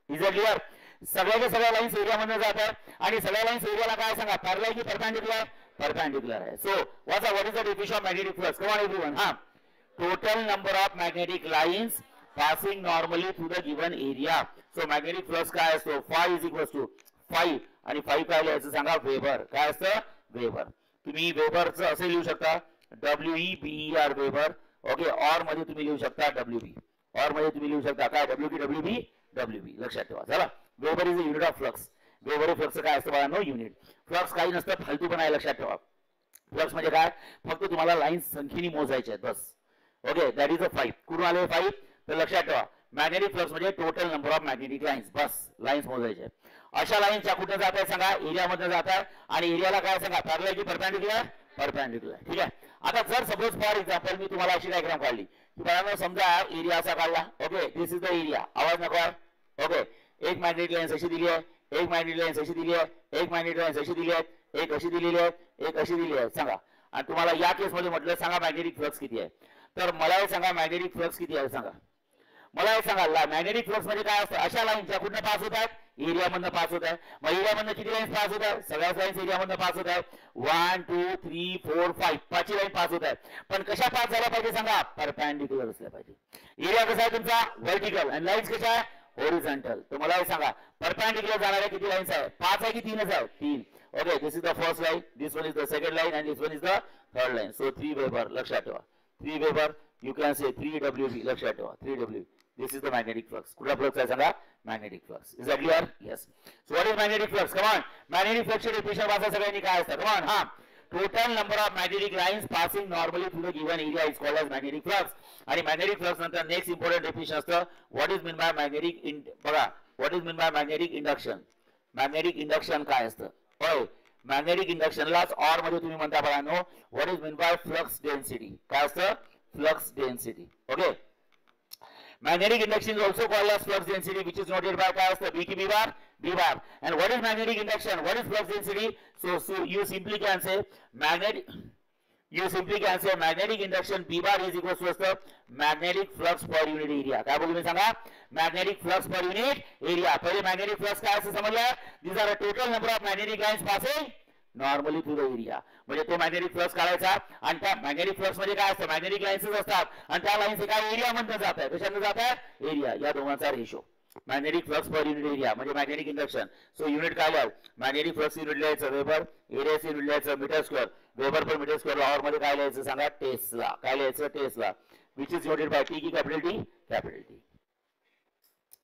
Is it clear? सगळ्याच्या सगळ्या लाईन्स एरियामधनं जात आहे. आणि सगळ्या लाईन्स एरियाला काय सांगा? पॅरलल की परपेंडिक्युलर? परपेंडिक्युलर आहे. So what is the definition of magnetic flux? Come on everyone. हा, total number of magnetic lines passing normally through the given area. So magnetic flux काय असतो? phi is equals to 5. आणि 5 काय लिहायचं सांगा? Weber. काय असतं? वेबर. तुम्ही वेबरचं असे लिहू शकता, WEBER वेबर. ओके, ऑर मध्ये तुम्ही लिहू शकता WB. ऑर मध्ये तुम्ही लिहू शकता काय? WB WB WB. लक्षात ठेवा. चला, weber is a unit of flux. Weber flux काय असतं बाळांनो? युनिट. फ्लक्स काही नसतं, फालतूपणा आहे, लक्षात ठेवा. फ्लक्स म्हणजे काय? फक्त तुम्हाला लाईन्स संख्येने मोजायच्या आहेत बस. Okay, that is a 5. कुठून आले 5? तर लक्षात ठेवा, मॅग्नेटिक फ्लक्स म्हणजे total number of magnetic lines, बस लाईन्स मोजायचे. अशा लाईन्सच्या कुठे जात आहे सांगा, एरियामध्ये जात आहे. आणि एरियाला काय सांगा, पॅरलल की परपेंडिक्युलर, परपेंडिक्युलर. ठीक आहे. आता जर सपोज फॉर एक्झाम्पल मी तुम्हाला अशी डायग्राम काढली की बघा, समजा एरिया असा काढला. Okay, this is the area. आवाज नको आहे. ओके, एक मॅग्नेटिक लाईन्स अशी दिली आहे, एक मॅग्नेटिक लाईन्स अशी दिली आहे, एक मॅग्नेटिक लाईन्स अशी दिली आहे, एक अशी दिलेली आहे, एक अशी दिली आहे. सांगा. आणि तुम्हाला या केसमध्ये म्हटलं सांगा मॅग्नेटिक फ्लक्स किती आहे. तर मला हे सांगा मॅग्नेटिक फ्लक्स किती आहे सांगा. मला हे सांगा मॅग्नेटिक फ्लक्स म्हणजे काय असतं, अशा लाईन्सच्या कुठनं पास होत आहेत, एरियामधनं पास होत आहे. मग एरियामधनं किती लाईन्स पास होत आहेत, सगळ्याच लाईन्स एरियामधनं पास होत आहेत. 1 2 3 4 5 पाचही लाईन पास होत आहेत. पण कशा पास झाल्या पाहिजे सांगा, परपेंडिक्युलर असल्या पाहिजे. एरिया कसा आहे तुमचा, व्हर्टिकल, आणि लाईन्स कशा आहे, हॉरिझॉन्टल. तर मला हे सांगा परपेंडिक्युलर जाणाऱ्या किती लाईन्स आहे, 5 आहे की 3च आहे, 3. Okay, this is the first line, this one is the second line, and this one is the third line. So 3 weber लक्षात ठेवा, 3 weber. You can say 3 WB लक्षात ठेवा, 3 WB. This is the magnetic flux. कुठला flux आहे सांगा, magnetic flux. Is that clear? Yes. So what is magnetic flux? Come on. Magnetic flux चे definition वाचा सगळ्यांनी काय असतं. Come on. हा. Total number of magnetic lines passing normally through the given area is called as magnetic flux. आणि magnetic flux नंतर next important definition असतं, what is meant by magnetic बघा, what is meant by magnetic induction. Magnetic induction काय असतं. होय. Magnetic induction लाच or मध्ये तुम्ही म्हणता बघा no, what is meant by flux density. काय असतं, flux density. Okay. Magnetic induction is also called as flux density, which is noted by B ki B bar, B bar. And what is magnetic induction? What is flux density? So you simply can say magnetic induction B bar is equal to magnetic flux per unit area. काय बोलू मी सांगा, magnetic flux per unit area. पहिले magnetic flux काय असं समजलं, these are a total number of magnetic lines passing normally through the area. म्हणजे तो मॅग्नेटिक फ्लक्स काढायचा. आणि त्या मॅग्नेटिक फ्लक्स मध्ये काय असतं, मॅग्नेटिक लाईन्सेस असतात. आणि त्या लाईन्स एका एरियामध्ये जात आहे. कशाने जात आहे, एरिया. या दोघांचा ratio magnetic flux per unit area म्हणजे मॅग्नेटिक इंडक्शन. सो युनिट काय लिहाल, मॅग्नेटिक फ्लक्स युनिट लिहायचं वेबर, एरिया युनिट लिहायचं metre square, weber per metre square. आवर मध्ये काय लिहायचं सांगा, टेस्ला. काय लिहायचं, tesla. Which is noted by T की कॅपिटल टी, कॅपिटल टी.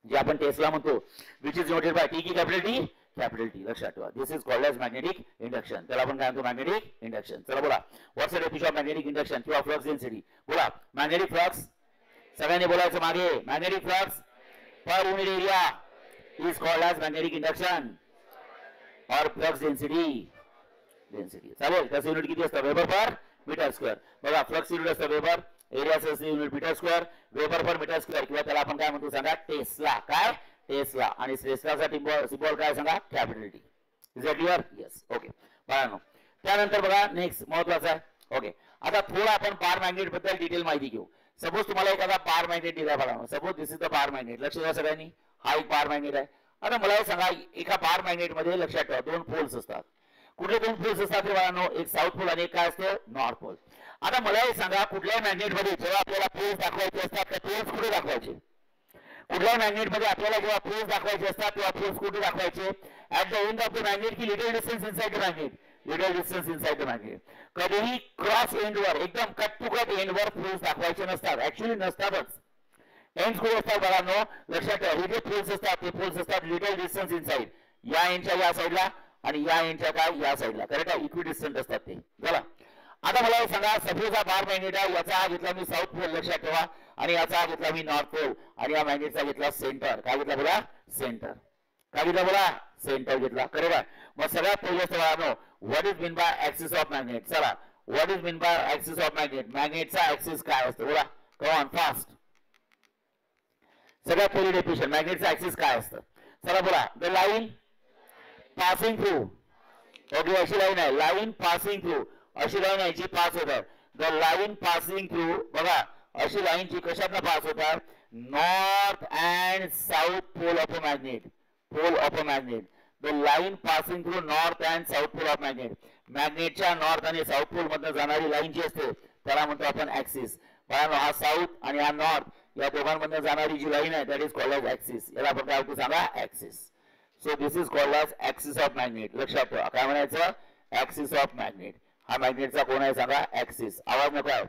जे आपण टेस्ला म्हणतो, which is noted by T की कॅपिटल टी, कॅपिटल टी. लक्षात ठेवा. This is called as magnetic induction. त्याला आपण काय म्हणतो, मॅग्नेटिक इंडक्शन. चला बोला, what's the definition of magnetic induction किंवा फ्लक्स डेन्सिटी. बोला, मॅग्नेटिक फ्लक्स. सगळ्यांनी बोलायचं मागे, magnetic flux per unit area is called as magnetic induction और फ्लक्स डेन्सिटी. डेन्सिटी चालेल. त्याचं युनिट किती असतं, वेबर पर मीटर स्क्वेअर. बघा, फ्लक्स युनिट असतं वेबर, एरियाचं unit metre square, weber per metre square, किंवा त्याला आपण काय म्हणतो सांगा, टेस्ला. काय, टेस्ला. आणि टेस्लाचा सिम्बॉल काय सांगा, capital T. Is it clear? Yes. Okay बाळांनो, त्यानंतर बघा नेक्स्ट महत्वाचा आहे. ओके, आता थोडं आपण पार मॅग्नेट बद्दल डिटेल माहिती घेऊ. सपोज तुम्हाला एखादा पार मॅग्नेट दिला बाळांनो, सपोज दिस इज द पार मॅग्नेट. लक्ष द्या सगळ्यांनी, हा एक पार मॅग्नेट आहे. आता मला हे सांगा, एका पार मॅग्नेट मध्ये लक्षात ठेवा 2 पोल्स असतात. कुठले 2 पोल्स असतात ते बाळांनो, एक साऊथ पोल आणि एक काय असतं, नॉर्थ पोल. आता मला हे सांगा, कुठल्या मॅग्नेट मध्ये जेव्हा आपल्याला पोल्स दाखवायचे असतात, त्या पोल्स कुठे दाखवायचे. कुठल्या मॅग्नेट मध्ये आपल्याला जेव्हा पोल्स दाखवायचे असतात तेव्हा पोल्स कुठे दाखवायचे, at the end of the magnet की little distance inside the magnet, little distance inside the magnet. कधीही क्रॉस एंड वर, एकदम कट टू कट एंड वर पोल्स दाखवायचे नसतात. ऍक्च्युअली नसतातच. एंड्स कुठे असतात बघांनो, लक्षात ठेवा. हे जे पोल्स असतात ते पोल्स असतात लिटल डिस्टन्स इनसाइड, या एंडच्या या साईडला आणि या एंडच्या काय या साईडला. करेक्ट आहे, इक्वी डिस्टन्स असतात ते. चला, आता मला हे सांगा, सपोज हा बार मॅग्नेट आहे, याचा हा घेतला मी साऊथ पोल, लक्षात ठेवा, आणि याचा हा घेतला मी नॉर्थ पोल, आणि या मॅग्नेटचा घेतला सेंटर. काय घेतला बोला, सेंटर. काय घेतला बोला, सेंटर घेतला. करेक्ट आहे. मग सगळ्यात पहिले सगळ्यांनो, what is mean by axis of magnet. चला, what is mean by axis of magnet. मॅग्नेटचा ऍक्सिस काय असतो बोला, कम ऑन फास्ट. सगळ्यात पहिली डेफिनेशन, मॅग्नेटचा ऍक्सिस काय असतं. चला बोला, the line passing through. Okay, अशी लाईन आहे, लाईन पासिंग थ्रू. अशी लाईन आहे जी पास होत आहे. The line passing through. बघा, अशी लाईन जी कशातनं पास होतात, north and south pole of a magnet. Pole of a magnet. The line passing through north and south pole of magnet. मॅग्नेटच्या नॉर्थ आणि साऊथ पोल मधनं जाणारी लाईन जी असते त्याला म्हणतो आपण ऍक्सिस. हा साऊथ आणि हा नॉर्थ या दोघांमधनं जाणारी जी लाईन आहे that is called as axis. याला आपण काय होतो सांगा, axis. So this is called as axis of magnet. लक्षात ठेवा, काय म्हणायचं, ऍक्सिस ऑफ मॅग्नेट. हा मॅग्नेटचा कोण आहे सांगा, ऍक्सिस. आवाज नको आहे.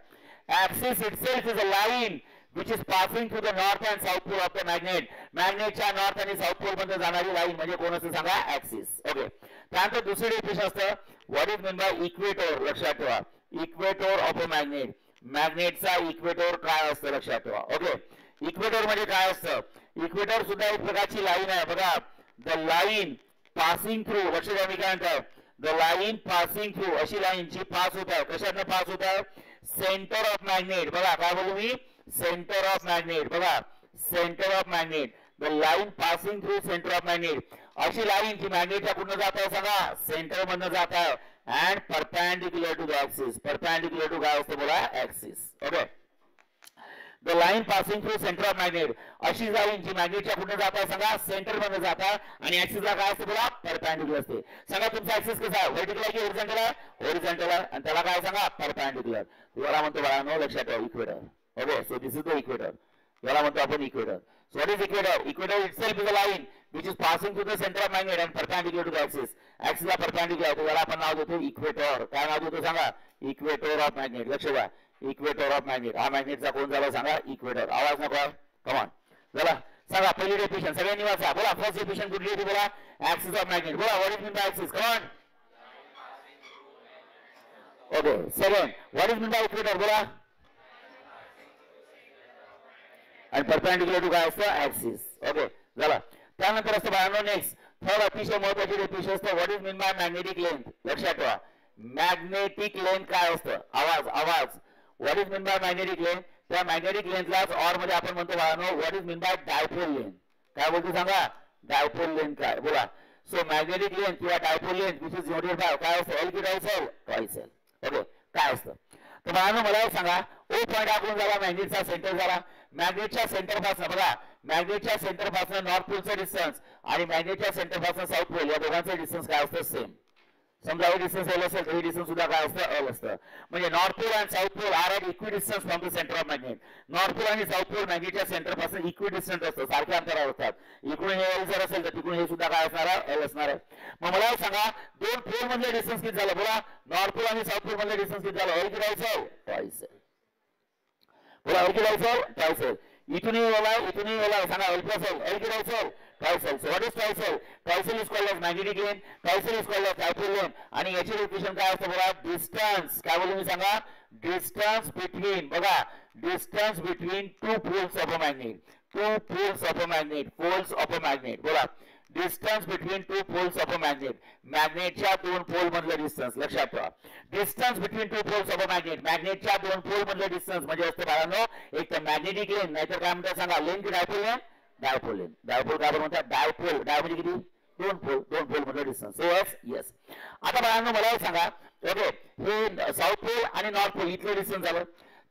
Axis itself is a line which is passing through the north and south pole of the magnet. मॅग्नेटच्या नॉर्थ आणि साऊथ पोल मध्ये जाणारी लाईन म्हणजे कोण असतं सांगा, ऍक्सिस. ओके, त्यानंतर दुसरी डेफिनेशन असतं, व्हॉट इज मीन बाय इक्वेटोर. लक्षात ठेवा, इक्वेटोर ऑफ अ मॅग्नेट. मॅग्नेटचा इक्वेटोर काय असतं लक्षात ठेवा. ओके, इक्वेटर म्हणजे काय असतं? इक्वेटर सुद्धा एक प्रकारची लाईन आहे बघा. द लाईन पासिंग थ्रू, लक्ष द्या मी काय म्हणतो, द लाईन पासिंग थ्रू, अशी लाईन जी पास होत आहे, कशातनं पास होत आहे? Centre of magnet. बघा काय बोलू मी? Centre of magnet. बघा centre of magnet, the line passing through centre of magnet. अशी लाईन जी मॅग्नेटच्या कुठनं जात आहे सांगा? सेंटर मधनं जात आहे and perpendicular to the axis. Perpendicular to काय असतं बोला? Axis. Okay. The line passing through centre of magnet, अशी लाईन जी मॅग्नेटच्या कुठे जात आहे सांगा? सेंटर मध्ये जात आहे आणि ऍक्सिसला काय असते बोला? परपेंडिक्युलर असते. सांगा तुमचा ऍक्सिस कसा आहे? व्हर्टिकल आहे की हॉरिझॉन्टल आहे? हॉरिझॉन्टल आहे. आणि त्याला काय सांगा? परपेंडिक्युलर. तुम्हाला म्हणतो बाळांनो लक्षात ठेवा equator. Okay, so this is the equator. याला म्हणतो आपण equator. So what is equator? Equator itself is a line which is passing through the center of magnet and perpendicular to the axis. Axis ला perpendicular आहे, याला आपण नाव देतो equator. काय नाव देतो सांगा? Equator of magnet. लक्ष द्या, इक्वेटर ऑफ मॅग्नेट. हा मॅग्नेटचा कोण झाला सांगा? इक्वेटर. आवाज नको, कमान झाला. सांगा पहिली डेफिनेशन सगळ्यांनी वाचा. बोला फर्स्ट डेफिनेशन कुठली होती बोला? Axis of magnet. बोला what is mean by axis? Come on. Okay. Second, what is mean by equator? बोला. आणि परपेंडिक्युलर टू काय असतं? ऍक्सिस. ओके झाला. त्यानंतर असतं बाळांनो नेक्स्ट थर्ड अतिशय महत्वाची डेफिनेशन असतं what is mean bye magnetic length. लक्षात ठेवा मॅग्नेटिक लेंथ काय असतं? आवाज आवाज. What is mean bye magnetic length? त्या मॅग्नेटिक लेंथलाच ऑर मध्ये आपण म्हणतो बाळांनो what is mean bye dipole length. काय बोलतो सांगा? डायपोल लेंथ काय? बोला. सो मॅग्नेटिक लेंथ किंवा dipole length which is noted bye काय असतं? एल की ट्रायसेल? ट्रायसेल. ओके काय असतं? तर बाळांनो मला सांगा ओ पॉईंट हा कोण झाला? मॅग्नेटचा सेंटर झाला. मॅग्नेटच्या सेंटर पासून बघा मॅग्नेटच्या सेंटर पासून नॉर्थ पोलचा डिस्टन्स आणि मॅग्नेटच्या सेंटर पासून साऊथ पोल या दोघांचा डिस्टन्स काय असतं? सेम. समजा हे डिस्टन्स एल असेल तर हे डिस्टन्स सुद्धा काय असतं? एल असतं. म्हणजे नॉर्थ पोल आणि south pole are at equidistance from the centre of magnet. North pole आणि साऊथ पोल मॅग्नेटच्या सेंटर पासून इक्वी डिस्टन्स असतं, सारख्या अंतरावर असतात. इकडून हे एल जर असेल तर तिकडून हे सुद्धा काय असणार आहे? एल असणार आहे. मग मला सांगा दोन पोल मधले डिस्टन्स किती झालं? बोला नॉर्थ पोल आणि साऊथ पोल मधले डिस्टन्स किती झालं? एल की ट्रायसेल? ट्रायसेल. बोला एल की ट्रायसेल? ट्रायसेल. इथूनही ओला इथूनही ओला सांगा एल प्लस एल. एल की twice L? Twice L. So what is twice L? Twice L is called as magnetic length. Twice L is called as dipole length. आणि याची डेफिनेशन काय असतं बोला? डिस्टन्स. काय बोलू मी सांगा? डिस्टन्स बिटवीन बघा distance between two poles of a magnet. Two poles of a magnet. Poles of a magnet. बोला distance between two poles of a magnet. मॅग्नेटच्या दोन पोल मधलं डिस्टन्स. लक्षात ठेवा distance between two poles of a magnet. मॅग्नेटच्या दोन pole मधलं distance म्हणजे असतं बाळांनो एक तर मॅग्नेटिक लेंथ नाहीतर काय म्हणतात सांगा? लेंथ की dipole length? Dipole length. Dipole काय म्हणतात? डायपोल. डाय म्हणजे किती? दोन पोल मधलं डिस्टन्स. Yes yes. आता बाळांनो मला सांगा ओके हे साऊथ पोल आणि नॉर्थ पोल इथलं डिस्टन्स झालं.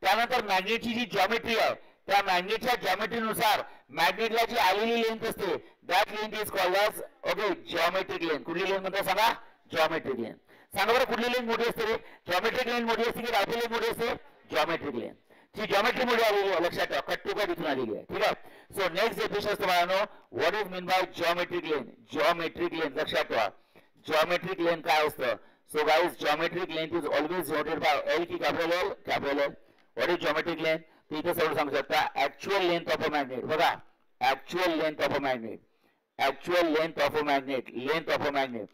त्यानंतर मॅग्नेटची जी जॉमेट्री आहे त्या मॅग्नेटच्या जॉमेट्रीनुसार मॅग्नेटला जी आलेली लेंथ असते that length is called as okay geometric length. कुठली लेंथ म्हणतात सांगा? Geometric length. सांगा बरं कुठली लेंथ मोठी असते रे? जॉमेट्रिक लेंथ मोठी असते की डायपोल लेंथ मोठी असते? Geometric length. जी जॉमेट्री मोठी आलेली आहे लक्षात ठेवा कट टू कट इथून आलेली आहे. ठीक आहे. सो नेक्स्ट डेफिनेशन असतं बाळांनो what is mean by geometric length. Geometric length लक्षात ठेवा जॉमेट्रिक लेंथ काय असतं? So guys geometric length is always noted by L की capital L? Capital L. What is geometric length? इथे सगळं सांगू शकता actual length of a magnet. बघा actual length of a magnet. Actual length of a magnet. Length of a magnet.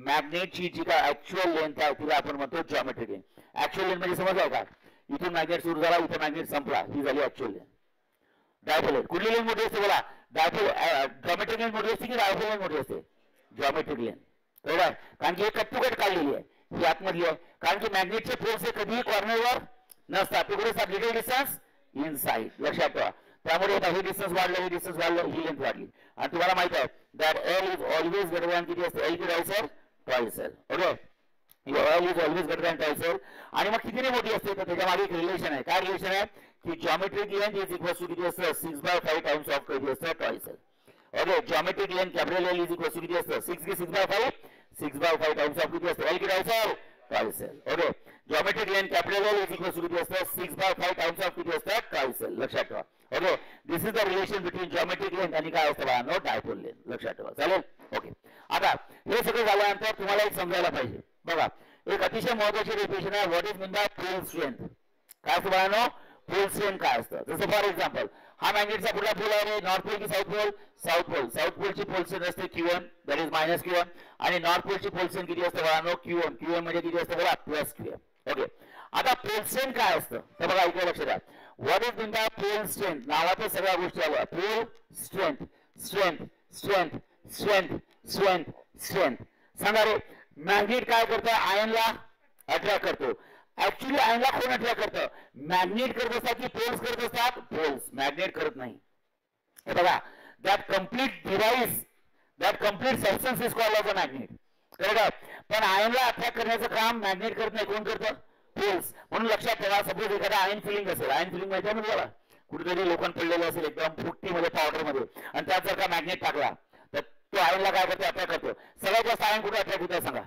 मॅग्नेटची जी काय actual length आहे तिला आपण म्हणतो जॉमेट्रिक लेंथ. ऍक्च्युअल लेंथ म्हणजे समजलं का? इथून मॅग्नेट सुरू झाला इथे मॅग्नेट संपला ही झाली ऍक्च्युअल लेंथ. Dipole length. कुठली लेंथ मोठी असते बोला? डायपोल. जॉमेट्रिक लेंथ मोठी असते की डायपोल लेंथ मोठी असते? Geometric length. बरोबर कारण की हे कट टू कट काढलेली आहे ही आतमधली आहे कारण की मॅग्नेटचे पोल्स हे कधीही कॉर्नरवर नसतात ते कुठे असतात? Little distance inside. लक्षात ठेवा त्यामुळे हे डिस्टन्स वाढलं हे डिस्टन्स वाढलं ही लेंथ वाढली. आणि तुम्हाला माहित आहे that L is always greater than किती असते? एल की twice L? Twice L. Okay L is always greater than twice L. आणि मग कितीने मोठी असते तर त्याच्या मागे एक रिलेशन आहे. काय रिलेशन आहे? की geometric length is equal to किती असतं? 6/5 टाइम्स ऑफ किती असतं? Twice L. Okay geometric length capital L is equal to किती असतं? 6 की 6/5? 6/5 टाइम्स ऑफ किती असतं? एल की twice L? Twice L. Okay geometric length capital L is equal to किती असतं? 6/5 टाइम्स ऑफ किती असतं? ट्रायसेल. लक्षात ठेवा. Okay this is the relation between geometric length आणि काय असतं बाळांनो? Dipole length. लक्षात ठेवा. चालेल. ओके आता हे सगळं झाल्यानंतर तुम्हाला एक समजायला पाहिजे. बघा एक अतिशय महत्वाची डेफिनेशन आहे what is mean by pole strength. काय असतं बाळांनो? पोल स्ट्रेंथ काय असतं? जसं फॉर एक्झाम्पल हा मॅग्नेटचा कुठला पोल आहे? नॉर्थ पोल की south pole? South pole. South पोलची पोल स्ट्रेंथ असते Q1 दॅट इज -Q1 आणि नॉर्थ पोलची पोल स्ट्रेंथ किती असते बाळांनो? Q1. Q1 म्हणजे किती असतं बोला? +Q1. ओके आता पोल स्ट्रेंथ काय असतं तर बघा इकडे लक्ष द्या what is mean by pole strength नावाच्या सगळ्या गोष्टी आल्या pole strength strength strength strength strength strength सांगा रे मॅग्नेट काय करतं आयनला अट्रॅक्ट करतो ऍक्च्युअली आयनला कोण अट्रॅक्ट करतं मॅग्नेट करत असतात की पोल्स करत असतात पोल्स मॅग्नेट करत नाही हे बघा that complete device that complete substance is called as a magnet correct पण आयनला अट्रॅक्ट करण्याचं काम मॅग्नेट करत नाही कोण करतं पोल्स म्हणून लक्षात ठेवा सपोज एखादा आयन फिलिंग असेल आयन फिलिंग माहिती आहे ना कुठेतरी लोखंड पडलेलं असेल एकदम फुट्टीमध्ये पावडरमध्ये आणि त्यात जर का मॅग्नेट टाकला तर तो आयनला काय करतो अट्रॅक्ट करतो सगळ्यात जास्त आयन कुठे अट्रॅक्ट होतं सांगा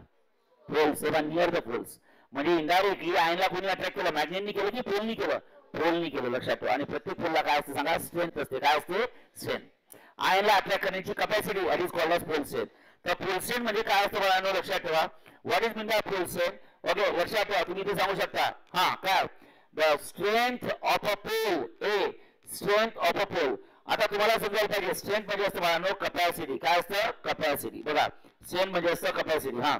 पोल्स किंवा नियर द पोल्स म्हणजे इनडायरेक्टली आयनला कोणी अट्रॅक्ट केलं मॅग्नेटनी केलं की पोलनी केलं पोलनी केलं लक्षात ठेवा आणि प्रत्येक पोलला काय असते सांगा स्ट्रेंथ असते काय असते स्ट्रेंथ आयनला अट्रॅक्ट करण्याची capacity what is called as pole strength तर पोल स्ट्रेंथ म्हणजे काय असतं बाळांनो लक्षात ठेवा what is mean by pole strength okay लक्षात ठेवा तुम्ही ते सांगू शकता हा काय the strength of a pole a strength of a pole आता तुम्हाला समजायला पाहिजे स्ट्रेंथ म्हणजे असतं बाळांनो कॅपॅसिटी काय असतं कॅपॅसिटी बघा स्ट्रेंथ म्हणजे असतं कॅपॅसिटी हा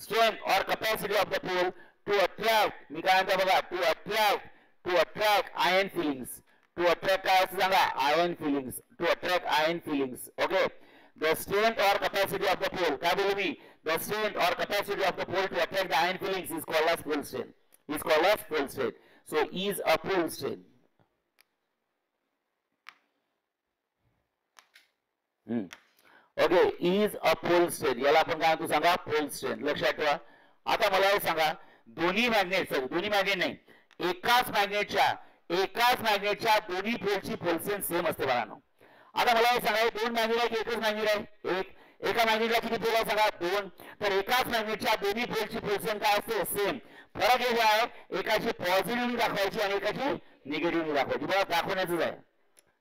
स्ट्रेंथ और capacity of the pole to attract मी काय म्हणतो बघा to attract iron filings to attract काय असतं सांगा iron filings to attract iron filings okay the strength or capacity of the pole काय बोलू मी the strength or capacity of the pole to attract the ion fillings is called as pole strength is called as pole strength so is a pole strength okay is a pole strength याला आपण काय म्हणतो सांगा pole strength लक्षात ठेवा आता मला हे सांगा दोन्ही मॅग्नेट नाही एकाच मॅग्नेटच्या दोन्ही पोलची पोल स्ट्रेंथ सेम असते बाळांनो आता मला हे सांगा दोन मॅग्नेट आहे की एकच मॅग्नेट आहे एका मॅग्नेटला किती पोल आहे सांगा दोन तर एकाच मॅग्नेटच्या दोन्ही पोलची पोल स्ट्रेंथ काय असते सेम फरक हे आहे एकाची पॉझिटिव्हली दाखवायची आणि एकाची निगेटिव्हली दाखवायची बघा दाखवण्याचंच आहे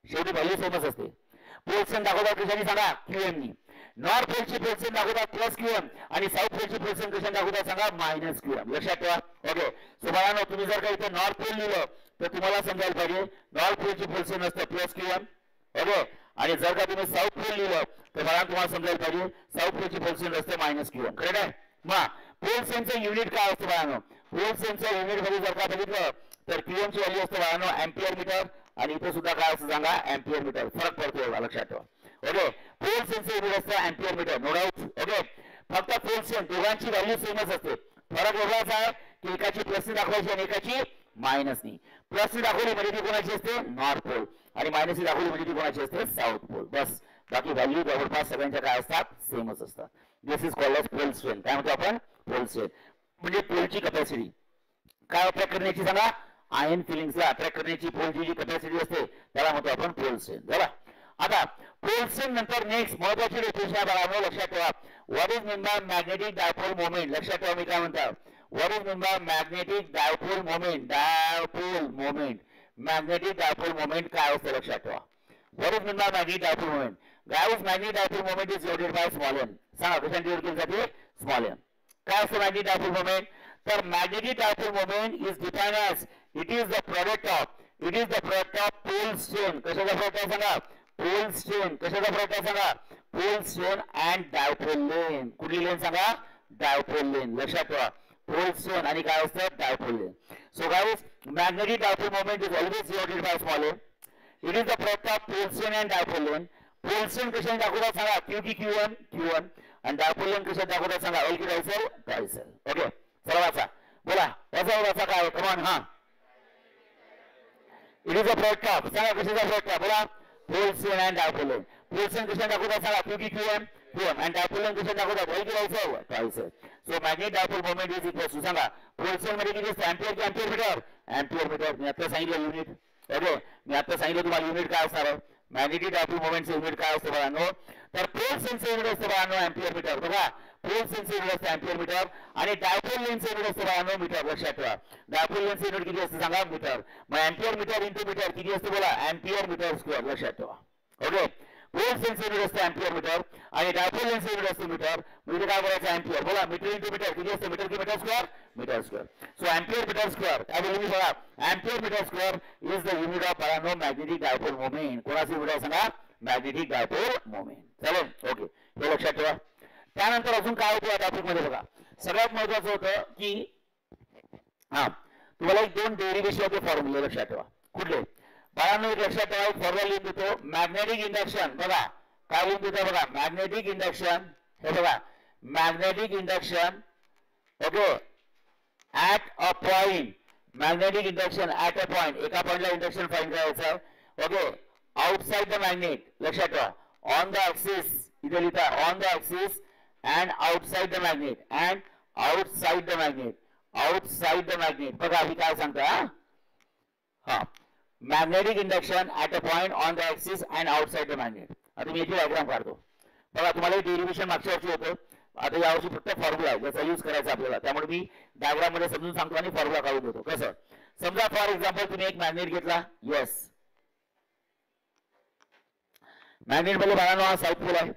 शेवटी व्हॅल्यू सेमच असते पोल स्ट्रेंथ दाखवतात कशाने सांगा QM नी नॉर्थ पोलची पोल स्ट्रेंथ दाखवतात +QM आणि साऊथ पोलची पोल स्ट्रेंथ कशाने दाखवतात सांगा -QM लक्षात ठेवा ओके सो बाळांनो तुम्ही जर का इथे नॉर्थ पोल लिहिलं तर तुम्हाला समजायला पाहिजे नॉर्थ पोलची पोल स्ट्रेंथ असते +QM ओके आणि जर का तुम्ही साऊथ पोल लिहिलं तर मला तुम्हाला समजायला पाहिजे साऊथ पोलची पोल स्ट्रेंथ असते -QM करेक्ट आहे मग पोल स्ट्रेंथचं युनिट काय असतं बाळांनो पोल स्ट्रेंथच्या युनिट मध्ये जर का बघितलं तर QM ची व्हॅल्यू असते बाळांनो अँपियर मीटर आणि इथे सुद्धा काय असतं सांगा अँपियर मीटर फरक पडतो एवढा लक्षात ठेवा ओके पोल स्ट्रेंथचं युनिट असतं ampere metre no doubt okay फक्त पोल स्ट्रेंथ दोघांची व्हॅल्यू सेमच असते फरक एवढाच आहे की एकाची प्लसनी दाखवायची आणि एकाची मायनसनी प्लसनी दाखवली म्हणजे ती कोणाची असते नॉर्थ पोल आणि मायनसनी दाखवली म्हणजे ती कोणाची असते साऊथ पोल बस बाकी व्हॅल्यू जवळपास सगळ्यांच्या काय असतात सेमच असतात this is called as pole strength काय म्हणतो आपण पोल स्ट्रेंथ म्हणजे पोलची कॅपॅसिटी काय अट्रॅक्ट करण्याची सांगा आयन फिलिंग्सला अट्रॅक्ट करण्याची पोलची जी कॅपॅसिटी असते त्याला म्हणतो आपण पोल स्ट्रेंथ झाला आता पोल स्ट्रेंथ नंतर नेक्स्ट महत्त्वाची डेफिनेशन आहे लक्षात ठेवा what is mean bye magnetic dipole moment लक्षात ठेवा मी काय म्हणतो what is mean bye magnetic dipole moment magnetic dipole moment काय असतं लक्षात ठेवा what is meant by magnetic dipole moment guys magnetic dipole moment is denoted by small m सांगा कशाने डिनोट केलं जाते small m काय असतं magnetic dipole moment तर magnetic dipole moment is defined as it is the product of pole strain कशाचा product आहे सांगा pole strain कशाचा product आहे सांगा pole strain and dipole length कुठली लेंथ सांगा dipole length लक्षात ठेवा pole strain आणि काय असतं dipole length so guys magnetic dipole moment is always denoted by small m it is the product of pole strain and dipole length pole strain कशाने दाखवतात सांगा Q1 आणि dipole length कशाने दाखवतात सांगा L की डायसेल ओके चला वाचा बोला वाचा काय कम ऑन हां it is the product of सांगा कशाचा product आहे बोला pole strain and dipole length pole strain कशाने दाखवतात सांगा Q1 and dipole length कशाने दाखवतात L की डायसेल so magnetic dipole moment is equal to सांगा pole strain मध्ये किती असते अँपियर की अँपियर मीटर मी आता सांगितलं युनिट ओके मी आता सांगितलं तुम्हाला युनिट काय असणार आहे मॅग्नेटिक डायपोल मोमेंटचं युनिट काय असतं बाळांनो तर पोल स्ट्रेंथचं युनिट असतं बाळांनो अँपियर मीटर बघा पोल स्ट्रेंथचं युनिट असतं अँपियर मीटर आणि डायपोल लेंथचं युनिट असतं बाळांनो मीटर लक्षात ठेवा डायपोल लेंथचं युनिट किती असतं सांगा मीटर मग अँपियर मीटर इंटू मीटर किती असतं बोला अँपियर मीटर स्क्वेअर लक्षात ठेवा ओके पोल स्ट्रेंथचं युनिट असतं अँपियर मीटर आणि डायपोल लेंथचं युनिट असतं मीटर म्हणजे काय करायचं अँपियर बोला मीटर इंटू मीटर किती असतं मीटर की metre square so ampere meter square काय बोलू मी बघा ampere meter square is the unit of बाळांनो magnetic dipole moment कोणाचं युनिट आहे सांगा magnetic dipole moment चालेल ओके हे लक्षात ठेवा त्यानंतर अजून काय होतं या टॉपिक मध्ये बघा सगळ्यात महत्त्वाचं होतं की तुम्हाला एक दोन डेरिव्हेशन चे फॉर्म्युले लक्षात ठेवा कुठले बाळांनो एक लक्षात ठेवा, एक फॉर्म्युला लिहून देतो. मॅग्नेटिक इंडक्शन बघा काय लिहून देतो बघा. मॅग्नेटिक इंडक्शन हे बघा, magnetic induction okay at a point. Magnetic induction at a point, एका पॉइंटला इंडक्शन फाइंड करायचं. ओके आउटसाइड द मॅग्नेट, लक्षात ठेवा. ऑन द ऍक्सिस, इथे लिहिता on the axis and outside the magnet, and outside the magnet, outside the magnet. बघा मी काय सांगतो हा, magnetic induction at a point on the axis and outside the magnet. आता मी याची डायग्राम काढतो बघा. तुम्हाला डेरिव्हेशन मागच्या वर्षी होतं, आता यावर्षी फक्त फॉर्म्युला ज्याचा यूज करायचा आपल्याला, त्यामुळे मी डायग्राम मध्ये समजून सांगतो आणि फॉर्म्युला काढून देतो. कसं, समजा फॉर एक्झाम्पल तुम्ही एक मॅग्नेट घेतला. येस, मॅग्नेट मध्ये बाळांनो हा साऊथ पोल आहे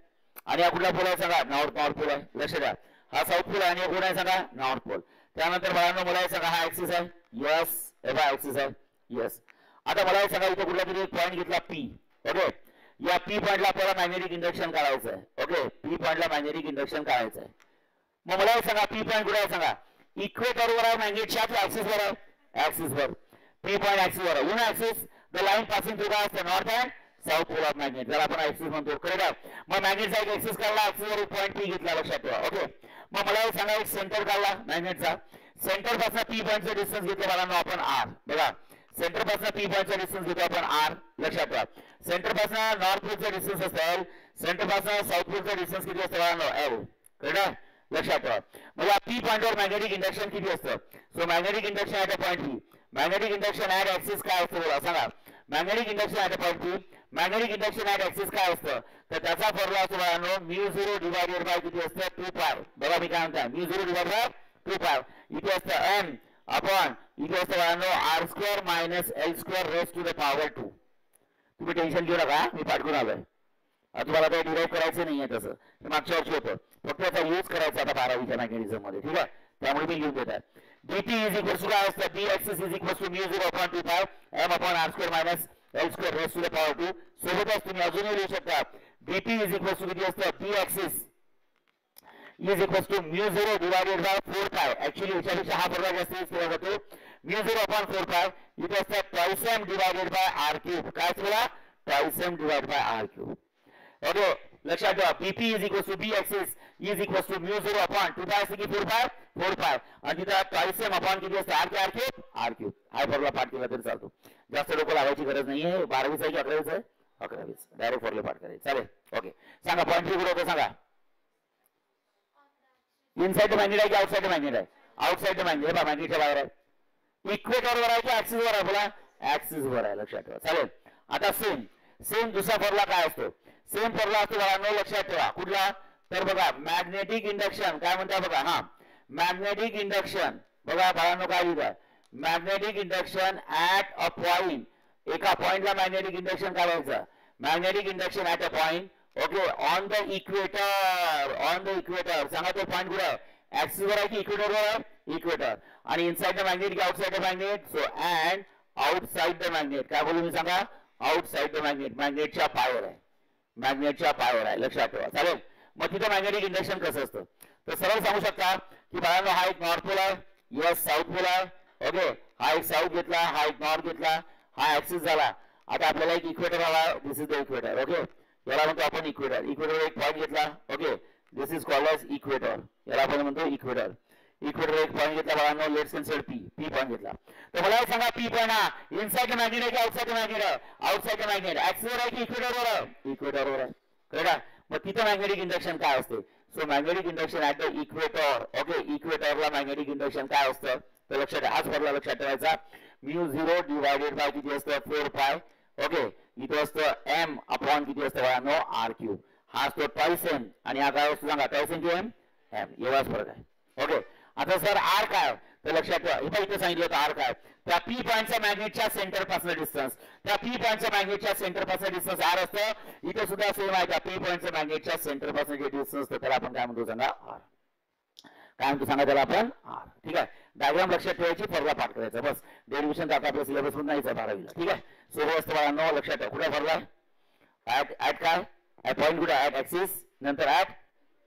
आणि हा कुठला पोल आहे सांगा, नॉर्थ पोल आहे. लक्षात द्या, हा साऊथ पोल आहे आणि कोण आहे सांगा, नॉर्थ पोल. त्यानंतर बाळांनो मला हे सांगा हा ऍक्सिस आहे. यस, हे बघा ऍक्सिस आहे. येस, आता मला हे सांगा इथे कुठला तरी एक पॉईंट घेतला पी. ओके, या पी पॉइंटला आपल्याला मॅग्नेटिक इंडक्शन काढायचं आहे. ओके, पी पॉइंटला मॅग्नेटिक इंडक्शन काढायचं आहे. मग मला हे सांगा पी पॉइंट कुठे आहे सांगा, इक्वेटरवर आहे मॅग्नेटच्या की ऍक्सिसवर आहे, ऍक्सिसवर. पी पॉइंट ऍक्सिसवर आहे. In axis the line passing through काय असतं, north and south pole of magnet, ज्याला आपण ऍक्सिस म्हणतो. करेक्ट. मग मॅग्नेटचा एक ऍक्सिस काढला, ऍक्सिसवर एक पॉइंट पी घेतला, लक्षात ठेवा. ओके, मग मला हे सांगा एक सेंटर काढला मॅग्नेटचा. सेंटर पासून पी पॉइंटचं डिस्टन्स घेतलं मला आपण आर. बघा, सेंटर पासून पी पॉइंटचा डिस्टन्स घेतो आपण आर. लक्षात ठेवा, सेंटर पासून नॉर्थ पोलचा डिस्टन्स असतो, सेंटर पासून साऊथ पोलचा डिस्टन्स किती असतो एल. करेक्ट, लक्षात ठेवा. मग या पी पॉइंटवर मॅग्नेटिक इंडक्शन किती असतं. So magnetic induction at a point P, magnetic induction at axis काय असतं बोला सांगा. Magnetic induction at a point P, magnetic induction at axis काय असतं, तर त्याचा फॉर्म्युला असतो बाळांनो म्यू0 डिवायडेड बाय किती असतं 2 पाय. बघा मी काय म्हणतो, म्यू0 डिवाइड बाय 2 पाय. इथे असतं एन अपॉन इथे असतं बाळांनो R square minus L square raise to the power 2. तुम्ही टेन्शन घेऊ नका, मी पाठवून आलोय. तुम्हाला काही डिराईव्ह करायचं नाहीये, तसं मागच्या वर्षी होतं, फक्त त्याचा यूज करायचा आता 12वीच्या मॅग्नेटिझम मध्ये. ठीक आहे, त्यामुळे मी लिहून देत आहे. dt इज इक्वल टू काय असतं, b axis is equal to म्यू0 upon 2 pi m upon R square minus L square raise to the power 2. सोबतच तुम्ही अजूनही लिहू शकता dt इज इक्वल टू किती असतं, b axis is equal to म्यू0 डिवायडेड बाय 4 पाय. ऍक्च्युअली याच्यापेक्षा हा फॉर्म्युला जास्त यूज केला जातो. म्यू0 अपॉन 4 पाय इथे असतं twice m divided by R cube. काय बोला, twice m divide by R cube. Okay, लक्षात ठेवा bp is equal to b axis is equal to म्यू0 अपॉन 2 पाय असते की 4 पाय 4 पाय आणि तिथे ट्वाइस m अपॉन किती असते आर क्यूब आर क्यूब. हा फॉर्म्युला पाठ केला तरी चालतो, जास्त डोकं लावायची गरज नाहीये. 12वीच आहे की 11वीच आहे, 11वीच. डायरेक्ट फॉर्म्युला पाठ करायचं चालेल. ओके, सांगा पॉईंट कुठे होतं सांगा. इनसाइड द मॅग्नेट आहे की आउटसाइड द मॅग्नेट आहे, आउटसाइड द मॅग्नेट. बघा मॅग्नेटच्या बाहेर आहे. इक्वेटरवर आहे की ऍक्सिसवर आहे बोला, ऍक्सिसवर आहे. लक्षात ठेवा चालेल. आता सेम सेम दुसरा फॉर्म्युला काय असतो, सेम फॉर्म्युला असतो बाळांनो, लक्षात ठेवा. कुठला, तर बघा मॅग्नेटिक इंडक्शन काय म्हणता बघा. हा, मॅग्नेटिक इंडक्शन बघा बाळांनो काय लिहिलं, magnetic induction at a point. एका पॉइंटला मॅग्नेटिक इंडक्शन काढायचं. Magnetic induction at a point. Okay, on the equator, on the equator. सांगा तो पॉइंट कुठे आहे, ऍक्सिसवर आहे की इक्वेटरवर आहे, इक्वेटर. आणि इनसाइड द मॅग्नेट की outside the magnet. So and outside the magnet. काय बोलू मी सांगा, आउटसाइड द मॅग्नेट. मॅग्नेटच्या पायावर आहे, मॅग्नेटच्या पायावर आहे. लक्षात ठेवा चालेल. मग तिथं मॅग्नेटिक इंडक्शन कसं असतं, तर सरळ सांगू शकता की बाळांनो हा एक नॉर्थ पोल आहे, यस साऊथ पोल आहे. ओके, हा एक साऊथ घेतला, हा एक नॉर्थ घेतला, हा ऍक्सिस झाला. आता आपल्याला एक इक्वेटर आला, this is the equator. Okay, याला म्हणतो आपण इक्वेटर. इक्वेटर एक पॉईंट घेतला. Okay, this is called as equator. याला आपण म्हणतो इक्वेटर. इक्वेटर एक पॉईंट घेतला बाळांनो, let's consider P. P point घेतला. तर मला सांगा पी पॉईंट हा इनसाइड द मॅग्नेट आहे की आउटसाइड द मॅग्नेट आहे, आउटसाइड द मॅग्नेट. ऍक्सिसवर आहे की इक्वेटरवर आहे, इक्वेटरवर आहे. कळलं. मग तिथं मॅग्नेटिक इंडक्शन काय असते, so magnetic induction at the equator. Okay, इक्वेटरला मॅग्नेटिक इंडक्शन काय असतं, तर लक्षात हाच फॉर्म्युला लक्षात ठेवायचा. म्यू0 डिवायडेड बाय किती असतं 4 पाय. ओके, इथं असतं m अपॉन किती असतं बाळांनो आर क्यूब. हा असतो ट्वाइस m आणि हा काय असतो सांगा, ट्वाइस m किंवा m एवढाच फरक आहे. ओके, आता सर आर काय, तर लक्षात ठेवा इथं सांगितलं होतं आर काय, त्या पी पॉईंटच्या मॅग्नेटच्या सेंटर पासून डिस्टन्स. त्या पी पॉईंटच्या मॅग्नेटच्या सेंटर पासून डिस्टन्स आर असतं. इथे सुद्धा सेम आहे, त्या पी पॉईंटच्या मॅग्नेटच्या सेंटर पासून जे डिस्टन्स त्याला आपण काय म्हणतो सांगा आर. काय म्हणतो सांगा त्याला आपण आर. ठीक आहे, डायग्राम लक्षात ठेवायची, फॉर्म्युला पाठ करायचा बस. डेरिव्हेशन आता आपल्या सिलेबस मध्ये नाहीच आहे 12वीला. ठीक आहे, सोबत असतं बाळांनो लक्षात ठेवा. कुठे फॉर्म्युला ऍट काय, ऍट पॉईंट कुठे, ऍट ऍक्सिस, नंतर ऍट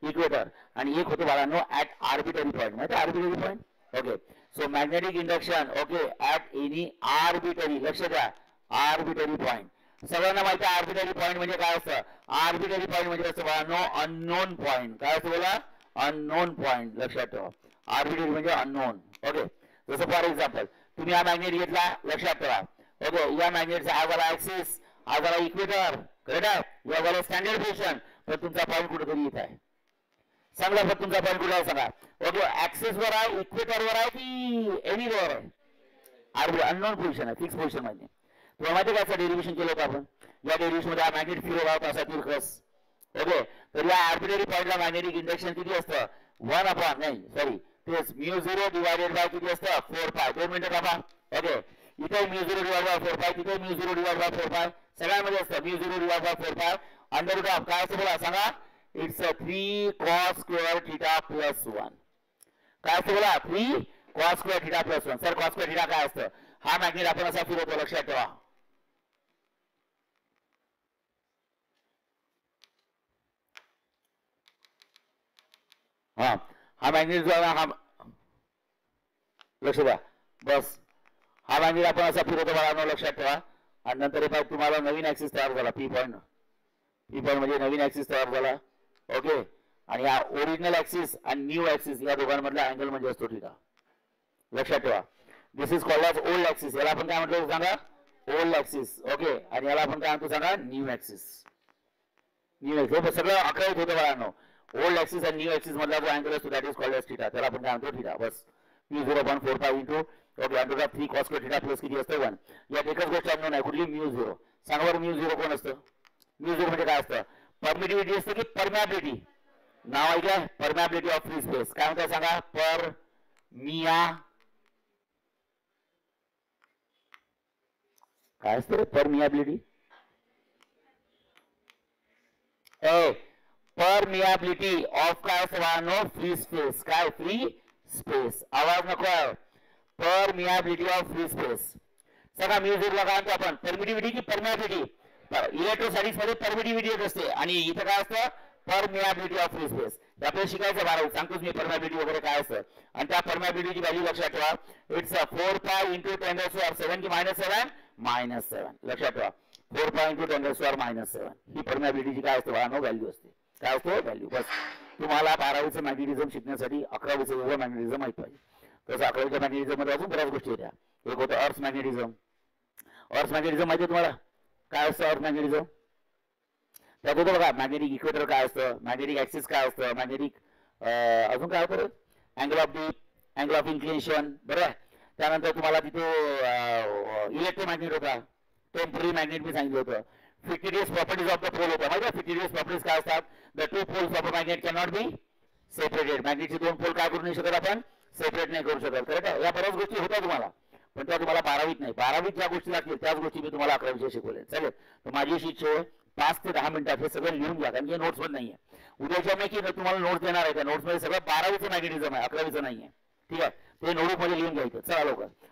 इक्वेटर आणि एक होतो बाळांनो ऍट आर्बिटरी पॉईंट. माहिती arbitrary point. Okay, so magnetic induction okay at any arbitrary. लक्ष द्या आर्बिटरी पॉइंट सगळ्यांना माहिती आहे आर्बिटरी पॉइंट म्हणजे काय असतं आर्बिटरी पॉइंट म्हणजे असतं बघा अननोन पॉइंट काय असतं बोला अननोन पॉइंट लक्षात ठेवा आर्बिटरी म्हणजे अननोन ओके जसं फॉर एक्झाम्पल तुम्ही हा मॅग्नेट घेतला लक्षात ठेवा ओके या मॅग्नेटचा हा झाला ऍक्सिस हा झाला इक्वेटर करेक्ट आहे या झाला स्टँडर्ड पोझिशन पण तुमचा पॉइंट कुठेतरी येत आहे सांगा पण तुमचा पॉइंट कुठे आहे सांगा ओके ऍक्सिस वर आहे इक्वेटर वर आहे की एनीवर आहे आर्बिटरी अननोन पोझिशन आहे फिक्स पोझिशन मध्ये तुम्हाला माहिती काय डेरिव्हेशन केलं होतं आपण या डेरिव्हेशन मध्ये हा मॅग्नेट फिरवला होता असा तिरकस ओके तर या आर्बिटरी पॉइंटला मॅग्नेटिक इंडक्शन किती असतं 1 अपॉन नाही सॉरी तेच μ0 डिवायडेड बाय किती असतं 4 पाय 2 मिनिटं थांबा ओके इथे μ0 डिवाइड बाय 4 पाय तिथे μ0 डिवाइड बाय 4 पाय सगळ्यामध्ये असतं μ0 divide by 4 pi under root of काय असतं बोला सांगा it's 3 cos square theta plus 1 काय असतं बोला 3 cos square theta plus 1 sir cos square theta काय असतं हा मॅग्नेट आपण असा फिरवतो लक्षात ठेवा हा मॅग्नेट जो आहे हा लक्ष द्या बस हा मॅग्नेट आपण असा फिरवतो बघा लक्षात ठेवा आणि नंतर हे तुम्हाला नवीन ऍक्सिस तयार झाला पी पॉइंट म्हणजे नवीन ऍक्सिस तयार झाला ओके आणि हा ओरिजिनल ऍक्सिस आणि न्यू ऍक्सिस या दोघांमधला अँगल म्हणजे असतो ठीक आहे लक्षात ठेवा this is called as old axis याला आपण काय म्हणतो सांगा ओल्ड ऍक्सिस ओके आणि याला आपण काय म्हणतो सांगा न्यू ऍक्सिस सगळं अकरावीत होतं बघा ओल्ड ऍक्सिस आणि न्यू ऍक्सिस मधला जो अँगल असतो that is called as theta त्याला आपण काय म्हणतो थीटा बस μ0.45 into okay under root of 3 cos square theta plus किती असतं 1 यात एकच गोष्ट अननोन आहे कुठली μ0 सांगा बरं μ0 कोण असतं μ0 म्हणजे काय असतं परमिटिव्हिटी असतं की परमॅबिलिटी नाव ऐकलं परमॅबिलिटी ऑफ फ्री स्पेस काय म्हणतात सांगा काय असतं परमियाबिलिटी परमियाबिलिटी ऑफ काय असतं फ्री स्पेस काय फ्री स्पेस आवाज नको परमियाबिलिटी ऑफ फ्री स्पेस सगळा म्युझिक ला काय आपण परमिटिव्हिटी की परमियाबिलिटी इलेक्ट्रोस्टॅटिक्स मध्ये परमिटिव्हिटी येत असते आणि इथं काय असतं परमियाबिलिटी ऑफ फ्री स्पेस आपल्याला शिकायचं 12 सांगतोच मी परमियाबिलिटी वगैरे काय असतं आणि त्या परमियाबिलिटीची व्हॅल्यू लक्षात ठेवा इट्स 4 पाय इंटू 10⁻⁷ की -7 लक्षात ठेवा 4 पाय इंटू 10⁻⁷ ही परमियाबिलिटीची काय असते व्हॅल्यू असते काय असतो व्हॅल्यू बस तुम्हाला 12वीचं मॅग्नेटिझम शिकण्यासाठी 11वीचं वेगळं मॅग्नेटिझम माहित पाहिजे तसं 11वीच्या मॅग्नेटिझम मध्ये अजून बऱ्याच गोष्टी होत्या एक होतं अर्थ मॅग्नेटिझम माहिती आहे तुम्हाला काय असतं अर्थ मॅग्नेटिझम त्यात होतं बघा मॅग्नेटिक इक्वेटर काय असतं मॅग्नेटिक ऍक्सिस काय असतं मॅग्नेटिक अजून काय होतं अँगल ऑफ इन्क्लिनेशन बरोबर त्यानंतर तुम्हाला तिथे इलेक्ट्रोमॅग्नेट होता टेम्पररी मॅग्नेट मी सांगितलं होतं fictitious properties of the pole होता माहिती आहे fictitious properties काय असतात the two poles of a magnet cannot be separated मॅग्नेटचे दोन पोल काय करू नाही शकत आपण सेपरेट नाही करू शकत करेक्ट आहे या बऱ्याच गोष्टी होत्या तुम्हाला पण त्या तुम्हाला 12वीत नाही 12वीत ज्या गोष्टी लागतील त्याच गोष्टी मी तुम्हाला 11वीच्या शिकवल्या चालेल तर माझी शीट 5 ते 10 मिनिटात हे सगळं लिहून घ्या कारण की नोट्स मध्ये नाहीये उद्याच्या मी की तुम्हाला नोट्स देणार आहे त्या नोट्स मध्ये सगळं 12वीचं मॅग्नेटिझम आहे 11वीचं नाहीये ठीक आहे ते नोटबुक मध्ये लिहून घ्यायचं चला लवकर